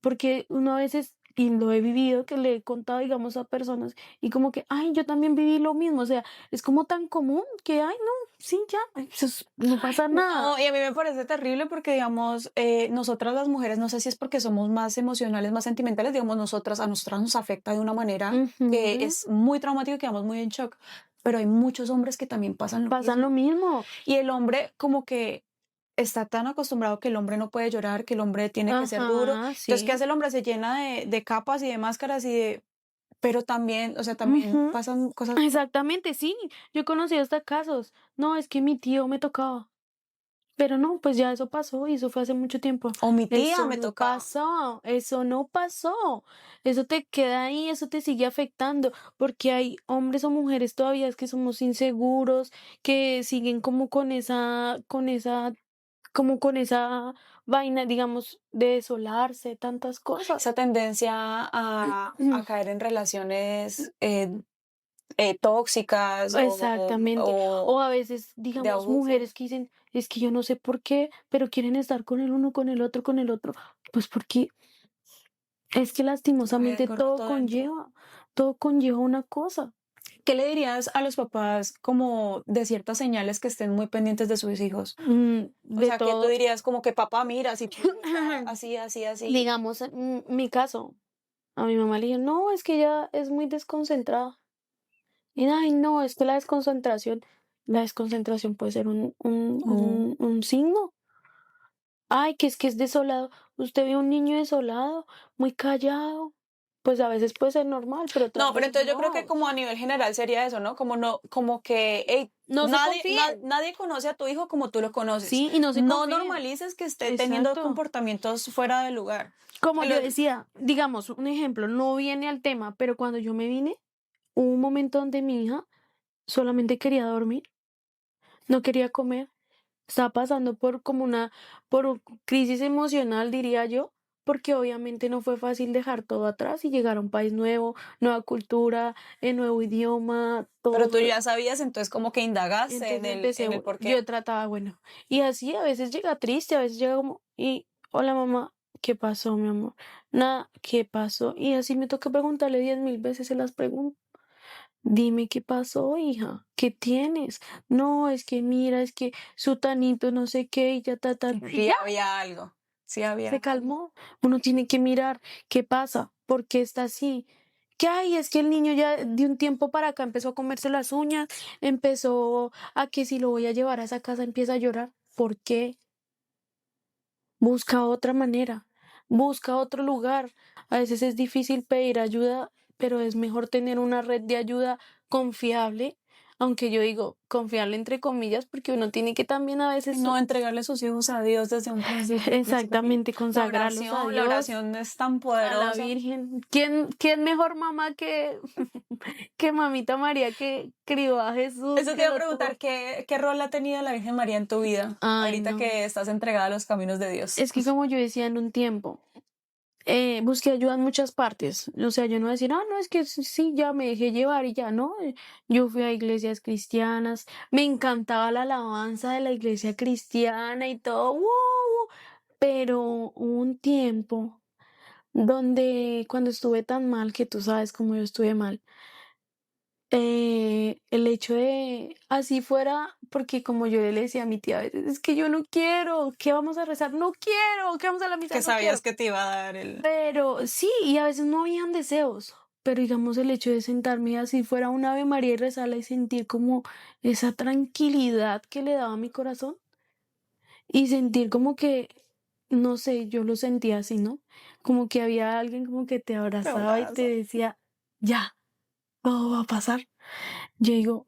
Porque uno a veces, y lo he vivido, que le he contado, digamos, a personas, y como que, ay, yo también viví lo mismo. O sea, es como tan común que, ay, no, sí, ya, no pasa nada.
No, y a mí me parece terrible porque, digamos, nosotras las mujeres, no sé si es porque somos más emocionales, más sentimentales, digamos, a nosotras nos afecta de una manera que
Ujú.
es muy traumática y quedamos muy en shock. Pero hay muchos hombres que también pasan lo
Pasan lo
mismo.
mismo.
Y el hombre como que está tan acostumbrado que el hombre no puede llorar, que el hombre tiene que ser duro.
Ajá,
Entonces, ¿qué
sí.
hace el hombre? Se llena de capas y de máscaras y de... Pero también, o sea, también
Ujú.
pasan cosas.
Exactamente, sí. Yo he conocido hasta casos. No, es que mi tío me tocaba. Pero no, pues ya eso pasó y eso fue hace mucho tiempo.
O mi tía
Eso
me
no
tocaba.
pasó, eso no pasó. Eso te queda ahí, eso te sigue afectando, porque hay hombres o mujeres todavía que somos inseguros, que siguen como como con esa vaina, digamos, de desolarse, tantas cosas.
Esa tendencia a caer en relaciones tóxicas
Exactamente.
o
O a veces,
de
digamos, mujeres
abusos.
que dicen, es que yo no sé por qué, pero quieren estar con el uno, con el otro, con el otro. Pues porque es que
Mujer
lastimosamente
con roto dentro.
todo conlleva una cosa.
¿Qué le dirías a los papás como de ciertas señales que estén muy pendientes de sus hijos? O
De
sea, que tú
todo,
dirías como que papá, mira, si tu hijo está así, así, así.
digamos, mi caso, a mi mamá le dije, no, es que ella es muy desconcentrada. Y ay, no, es que la desconcentración puede ser
Mm.
un signo. Ay, que es desolado. Usted ve un niño desolado, muy callado. Pues a veces puede ser normal, pero otras
No, pero
veces
entonces yo creo que
no.
como a nivel general sería eso, ¿no? Como no, como que hey,
No se confíen.
nadie conoce a tu hijo como tú lo conoces.
Sí, y no se
No
confíen.
normalices que esté teniendo
Exacto.
comportamientos fuera de lugar.
Como
El
yo
otro-
decía, digamos, un ejemplo, no viene al tema, pero cuando yo me vine, hubo un momento donde mi hija solamente quería dormir, no quería comer. Está pasando por como crisis emocional, diría yo, porque obviamente no fue fácil dejar todo atrás y llegar a un país nuevo, nueva cultura, nuevo idioma,
Pero tú
todo.
ya sabías, entonces como que indagaste
Entonces
en el por
yo
qué.
trataba, bueno, y así a veces llega triste, a veces llega como, y hola mamá, ¿qué pasó, mi amor? Nada, ¿qué pasó? Y así me toca preguntarle 10.000 veces, se las pregunto. Dime qué pasó, hija, ¿qué tienes? No, es que mira, es que su tanito no sé qué y ya y
Sí
ya
había algo, sí
se
había algo.
calmó. Uno tiene que mirar qué pasa, por qué está así. ¿Qué hay? Es que el niño ya de un tiempo para acá empezó a comerse las uñas, empezó a que si lo voy a llevar a esa casa empieza a llorar. ¿Por qué? busca otra manera, busca otro lugar. A veces es difícil pedir ayuda, pero es mejor tener una red de ayuda confiable, aunque yo digo confiable entre comillas, porque uno tiene que también a veces
No entregarle sus hijos a Dios desde un principio. Yo siento que
exactamente consagrarlos a
la
Dios,
oración es tan
a la
poderosa.
Virgen. ¿Quién mejor mamá que, que mamita María que crió a Jesús,
Eso te
que
iba a
lo
preguntar,
tuvo?
¿qué rol ha tenido la Virgen María en tu vida,
Ay,
ahorita
no.
que estás entregada a los caminos de Dios?
Es que como yo decía en un tiempo, busqué ayuda en muchas partes. O sea, yo no decir, no, es que sí, ya me dejé llevar y ya, no. Yo fui a iglesias cristianas, me encantaba la alabanza de la iglesia cristiana y todo, ¡wow! Pero hubo un tiempo donde cuando estuve tan mal, que tú sabes cómo yo estuve mal, el hecho de así fuera, porque como yo le decía a mi tía a veces, es que yo no quiero, ¿qué vamos a rezar? No quiero, ¿qué vamos a la misa?
Que
No quiero.
sabías que te iba a dar el...
Pero sí, y a veces no habían deseos, pero digamos el hecho de sentarme así fuera un Ave María y rezarla y sentir como esa tranquilidad que le daba a mi corazón y sentir como que, no sé, yo lo sentía así, ¿no? Como que había alguien como que te
Te
abrazaba y te
abrazo.
decía, ya, todo va a pasar. Yo digo,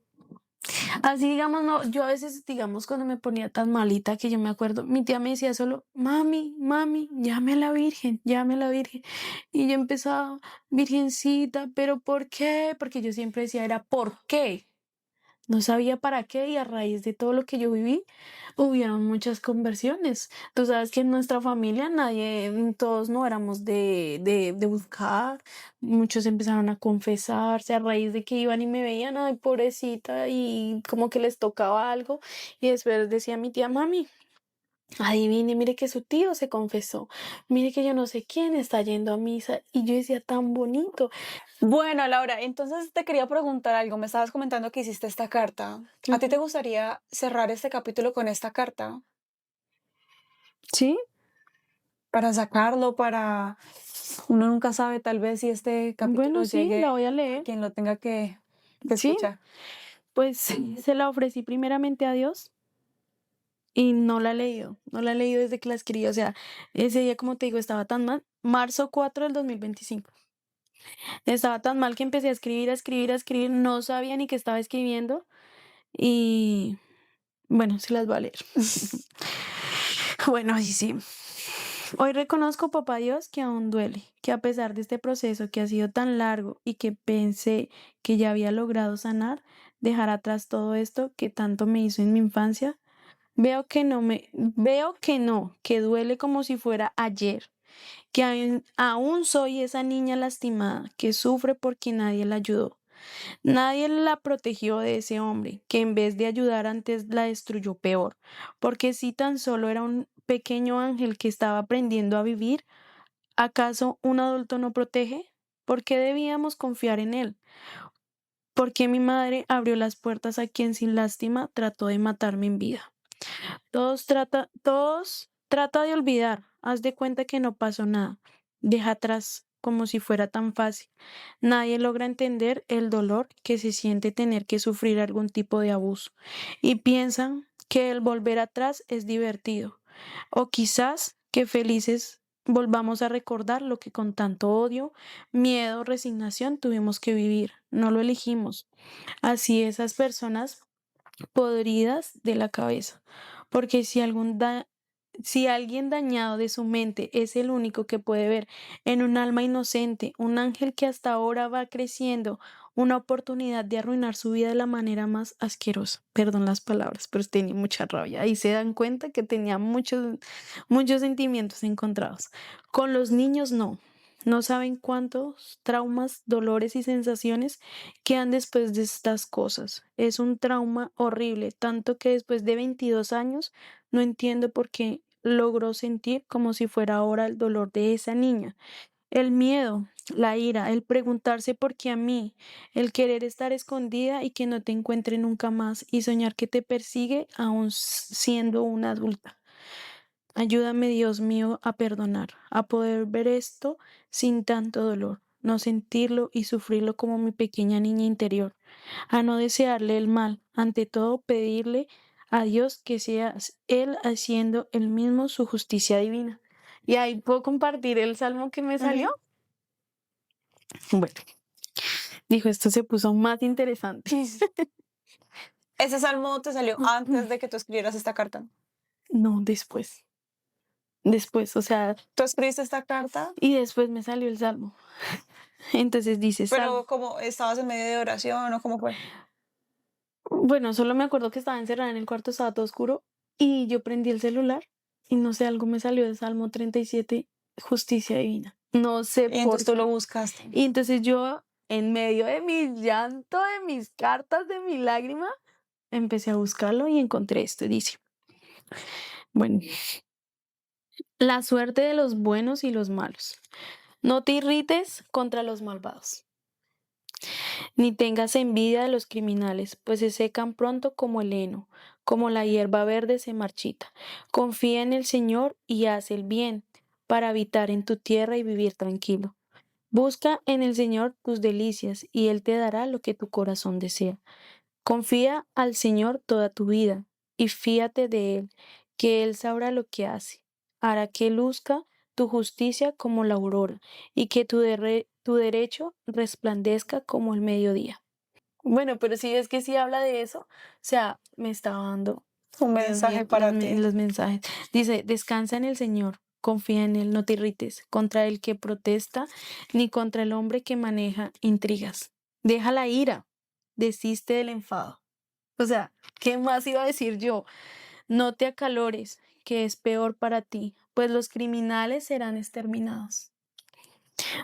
así digamos, no, yo a veces, digamos, cuando me ponía tan malita que yo me acuerdo, mi tía me decía solo, mami, mami, llame a la Virgen, llame a la Virgen. Y yo empezaba, Virgencita, pero ¿por qué? Porque yo siempre decía, era ¿por qué? No sabía para qué y a raíz de todo lo que yo viví, hubieron muchas conversiones. Tú sabes que en nuestra familia nadie, todos no éramos de buscar, muchos empezaron a confesarse a raíz de que iban y me veían, ay, pobrecita, y como que les tocaba algo. Y después decía mi tía, mami, adivine, mire que su tío se confesó, mire que yo no sé quién está yendo a misa. Y yo decía, tan bonito.
Bueno, Laura, entonces te quería preguntar algo. Me estabas comentando que hiciste esta carta. ¿A ti te
Ujú.
gustaría cerrar este capítulo con esta carta?
¿Sí?
Para sacarlo, para... Uno nunca sabe tal vez si este capítulo
Bueno, sí, la
llegue
voy a
a
leer.
quien lo tenga que
Sí,
escuchar.
pues se la ofrecí primeramente a Dios y no la he leído, no la he leído desde que la escribí, o sea, ese día, como te digo, estaba tan mal, marzo 4 del 2025, estaba tan mal que empecé a escribir, a escribir, a escribir, no sabía ni qué estaba escribiendo y bueno, se las voy a leer. Bueno, y sí. Hoy reconozco, papá Dios, que aún duele, que a pesar de este proceso que ha sido tan largo y que pensé que ya había logrado sanar, dejar atrás todo esto que tanto me hizo en mi infancia. Veo que no, que duele como si fuera ayer, que aún soy esa niña lastimada, que sufre porque nadie la ayudó. Nadie la protegió de ese hombre, que en vez de ayudar antes la destruyó peor, porque si tan solo era un pequeño ángel que estaba aprendiendo a vivir, ¿acaso un adulto no protege? ¿Por qué debíamos confiar en él? ¿Por qué mi madre abrió las puertas a quien sin lástima trató de matarme en vida? Todos trata de olvidar. Haz de cuenta que no pasó nada. Deja atrás como si fuera tan fácil. Nadie logra entender el dolor que se siente tener que sufrir algún tipo de abuso y piensan que el volver atrás es divertido o quizás que felices volvamos a recordar lo que con tanto odio, miedo, resignación tuvimos que vivir. No lo elegimos. Así esas personas podridas de la cabeza. Porque si alguien dañado de su mente es el único que puede ver en un alma inocente, un ángel que hasta ahora va creciendo, una oportunidad de arruinar su vida de la manera más asquerosa. Perdón las palabras, pero tenía mucha rabia. Ahí se dan cuenta que tenía muchos sentimientos encontrados. Con los niños no. No saben cuántos traumas, dolores y sensaciones quedan después de estas cosas. Es un trauma horrible, tanto que después de 22 años no entiendo por qué logró sentir como si fuera ahora el dolor de esa niña. El miedo, la ira, el preguntarse por qué a mí, el querer estar escondida y que no te encuentre nunca más y soñar que te persigue aún siendo una adulta. Ayúdame, Dios mío, a perdonar, a poder ver esto sin tanto dolor, no sentirlo y sufrirlo como mi pequeña niña interior, a no desearle el mal, ante todo pedirle a Dios que sea Él haciendo Él mismo su justicia divina. Y ahí puedo compartir el salmo que me salió. Bueno, dijo, esto se puso más interesante.
¿Ese salmo te salió antes de que tú escribieras esta carta?
No, después. Después, o sea,
¿Tú escribiste esta carta?
y después me salió el salmo. Entonces dice,
Pero como estabas en medio de oración o cómo fue.
bueno, solo me acuerdo que estaba encerrada en el cuarto, estaba todo oscuro y yo prendí el celular y no sé, algo me salió de Salmo 37, justicia divina. No sé
Y
por
entonces tú
qué.
lo buscaste.
Y entonces yo, en medio de mi llanto, de mis cartas, de mi lágrima, empecé a buscarlo y encontré esto. Dice, bueno, la suerte de los buenos y los malos. No te irrites contra los malvados, ni tengas envidia de los criminales, pues se secan pronto como el heno, como la hierba verde se marchita. Confía en el Señor y haz el bien, para habitar en tu tierra y vivir tranquilo. Busca en el Señor tus delicias, y Él te dará lo que tu corazón desea. Confía al Señor toda tu vida, y fíate de Él, que Él sabrá lo que hace. Hará que luzca tu justicia como la aurora, y que tu derecho resplandezca como el mediodía. Bueno, pero si es que sí habla de eso, o sea, me estaba dando
Un
Dios
mensaje
mío,
para ti.
los mensajes. Dice, descansa en el Señor, confía en Él, no te irrites contra el que protesta, ni contra el hombre que maneja intrigas. Deja la ira, desiste del enfado. O sea, ¿qué más iba a decir yo? No te acalores, que es peor para ti, pues los criminales serán exterminados.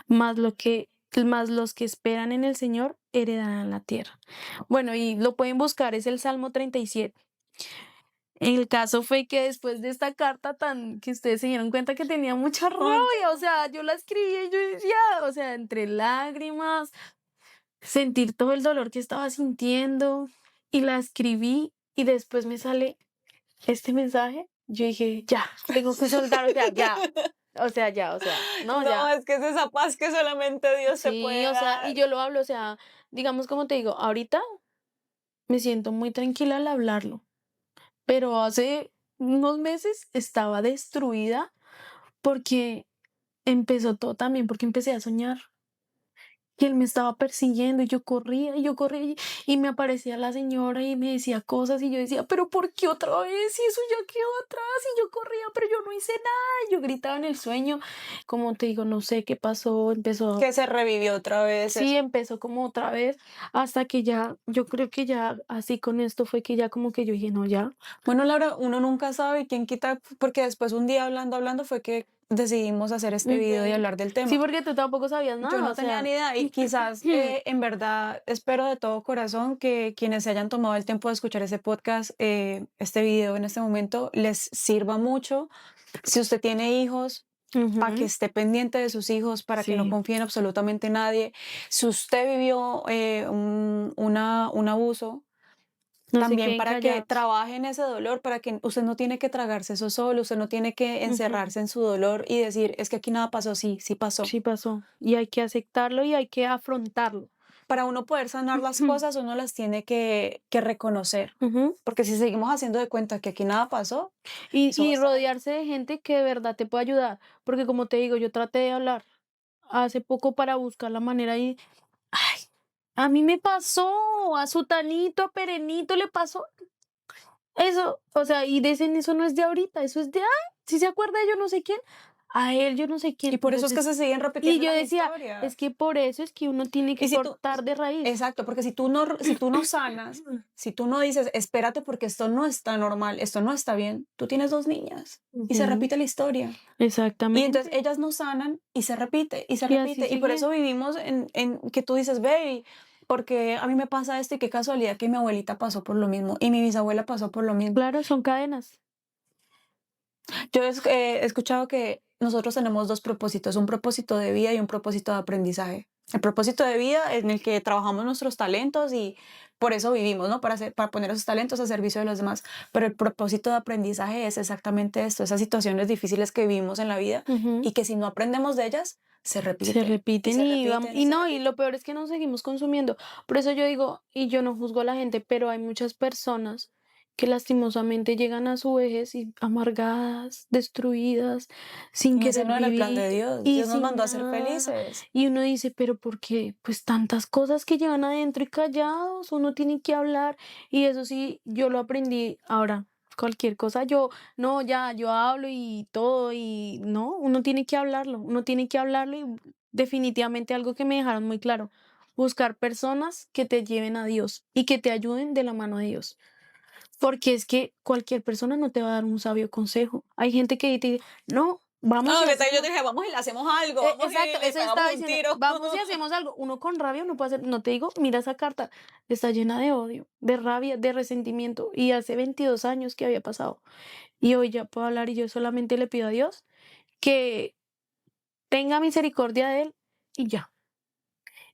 Más los que esperan en el Señor heredarán la tierra. Bueno, y lo pueden buscar, es el Salmo 37. El caso fue que después de esta carta tan que ustedes se dieron cuenta que tenía mucha rabia, o sea, yo la escribí y yo decía, o sea, entre lágrimas, sentir todo el dolor que estaba sintiendo y la escribí y después me sale este mensaje, yo dije, ya, tengo que soltar, o sea, ya, no,
No,
ya.
es que es esa paz que solamente Dios te puede
Sí, o sea, y
dar.
yo lo hablo, o sea, digamos como te digo, ahorita me siento muy tranquila al hablarlo, pero hace unos meses estaba destruida porque empezó todo también, porque empecé a soñar que él me estaba persiguiendo y yo corría y me aparecía la señora y me decía cosas y yo decía, pero ¿por qué otra vez? Y eso ya quedó atrás y yo corría, pero yo no hice nada. Y yo gritaba en el sueño, como te digo, no sé qué pasó, empezó.
Que se revivió otra vez
Sí,
eso.
empezó como otra vez, hasta que ya, yo creo que ya así con esto fue que ya como que yo dije, no, ya.
Bueno, Laura, uno nunca sabe quién quita, porque después un día hablando fue que decidimos hacer este video y
Ujú.
hablar del
Sí,
tema.
porque tú tampoco sabías
Yo
nada,
no
o
tenía
sea.
ni idea y quizás en verdad espero de todo corazón que quienes se hayan tomado el tiempo de escuchar ese podcast, este video en este momento, les sirva mucho. Si usted tiene hijos, para que
Ujú.
esté pendiente de sus hijos, para que no
Sí,
confíe en absolutamente nadie. Si usted vivió un abuso,
no se
también
queden
para que
callados.
trabaje en ese dolor, para que usted no tiene que tragarse eso solo, usted no tiene que
Ujú.
encerrarse en su dolor y decir, es que aquí nada pasó, sí, sí pasó.
Sí pasó. Y hay que aceptarlo y hay que afrontarlo.
Para uno poder sanar las
Ujú.
cosas, uno las tiene que reconocer.
Ujú.
Porque si seguimos haciendo de cuenta que aquí nada pasó, eso va a
Y
estar ahí.
rodearse de gente que de verdad te pueda ayudar. Porque como te digo, yo traté de hablar hace poco para buscar la manera y, ay, a mí me pasó, a Sutanito, a Perenito le pasó eso. O sea, y dicen, eso no es de ahorita, eso es de, ay, si se acuerda de yo no sé quién, a él yo no sé quién.
Y por eso es que
Entonces,
se siguen
y
repitiendo
yo
las
decía, es
historias.
que por eso es que uno tiene que
Y si tú,
cortar de raíz.
exacto, porque si tú no sanas, si tú no dices, espérate porque esto no está normal, esto no está bien, tú tienes dos niñas y se
Ujú.
repite la historia. Y entonces
Exactamente.
ellas no sanan y se repite y se
Y así
repite. Y por
sigue.
eso vivimos en que tú dices, ve, porque a mí me pasa esto y qué casualidad que mi abuelita pasó por lo mismo y mi bisabuela pasó por lo mismo.
Claro, son cadenas.
Yo he escuchado que nosotros tenemos dos propósitos, un propósito de vida y un propósito de aprendizaje. El propósito de vida en el que trabajamos nuestros talentos y por eso vivimos, ¿no? Para poner esos talentos a servicio de los demás. Pero el propósito de aprendizaje es exactamente esto, esas situaciones difíciles que vivimos en la vida
Ujú.
y que si no aprendemos de ellas, se
Se
repiten y
repiten
se
y
repiten y
y
se
no, y lo
repiten.
peor es que nos seguimos consumiendo. Por eso yo digo, y yo no juzgo a la gente, pero hay muchas personas que lastimosamente llegan a su vejez y amargadas, destruidas, sin
Y ese
querer
no era el plan de
vivir
Dios.
y
Dios nos
sin
mandó a ser
nada.
felices.
Y uno dice, pero ¿por qué? Pues tantas cosas que llevan adentro y callados, uno tiene que hablar. Y eso sí, yo lo aprendí ahora. Cualquier cosa, no, ya, yo hablo y todo, y no, uno tiene que hablarlo y definitivamente algo que me dejaron muy claro, buscar personas que te lleven a Dios y que te ayuden de la mano de Dios. Porque es que cualquier persona no te va a dar un sabio consejo. Hay gente que te dice, no, vamos
No,
y
que tal, yo
hacemos.
te dije, vamos y le hacemos algo, vamos
Exacto,
y le
eso estaba
pegamos un
diciendo,
tiro.
vamos y hacemos algo. Uno con rabia no puede hacer, no te digo, mira esa carta, está llena de odio, de rabia, de resentimiento. Y hace 22 años que había pasado. Y hoy ya puedo hablar y yo solamente le pido a Dios que tenga misericordia de él y ya.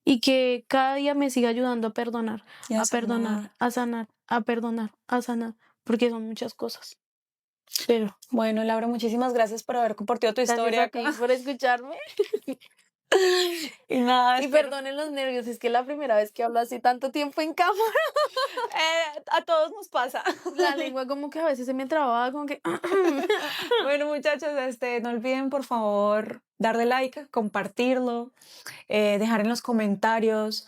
Y que cada día me siga ayudando
Y a
a perdonar,
sanar.
a sanar, a perdonar, a sanar, porque son muchas cosas. Pero
Bueno, Laura, muchísimas gracias por haber compartido tu
gracias
historia
a
acá.
ti por escucharme.
Y nada,
Y
espero.
perdonen los nervios, es que es la primera vez que hablo así tanto tiempo en cámara.
A todos nos pasa.
La lengua como que a veces se me trababa, como que...
Bueno, muchachos, no olviden por favor darle like, compartirlo, dejar en los comentarios.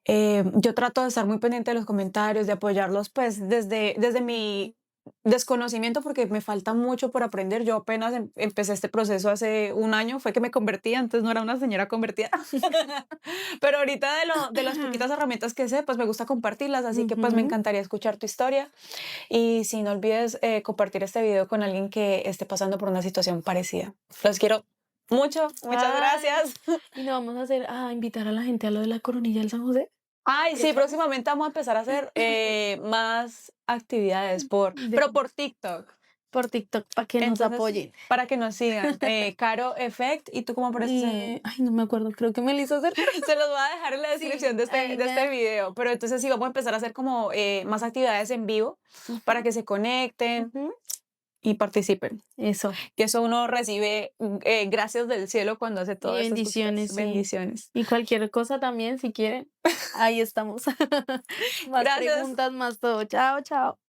Yo trato de estar muy pendiente de los comentarios, de apoyarlos, pues desde mi desconocimiento, porque me falta mucho por aprender. Yo apenas empecé este proceso hace un año, fue que me convertí, antes no era una señora convertida. Pero ahorita de las poquitas herramientas que sé, pues me gusta compartirlas, así que pues me
Ujú.
encantaría escuchar tu historia. Y si no olvides compartir este video con alguien que esté pasando por una situación parecida. Los quiero mucho, muchas
Ay,
gracias.
y no vamos a hacer, a invitar a la gente a lo de la coronilla del San José.
Ay, sí,
¿Aprovechamos?
próximamente vamos a empezar a hacer más actividades
De-
pero por TikTok.
por TikTok para que nos
Entonces,
apoyen.
para que nos sigan, Caro Effect, ¿y tú cómo apareces en?
Ay, no me acuerdo, creo que me lo hizo hacer.
Se los voy a dejar en la
Sí,
descripción
ahí
de este
me...
video, pero entonces sí, vamos a empezar a hacer como más actividades en vivo para que se conecten
Ujú.
y participen.
Eso.
Que eso uno recibe gracias del cielo cuando hace
Y
todas estas
bendiciones,
cosas.
sí.
Bendiciones.
Y cualquier cosa también, si quieren, ahí estamos. Más
Gracias.
preguntas, más todo. Chao, chao.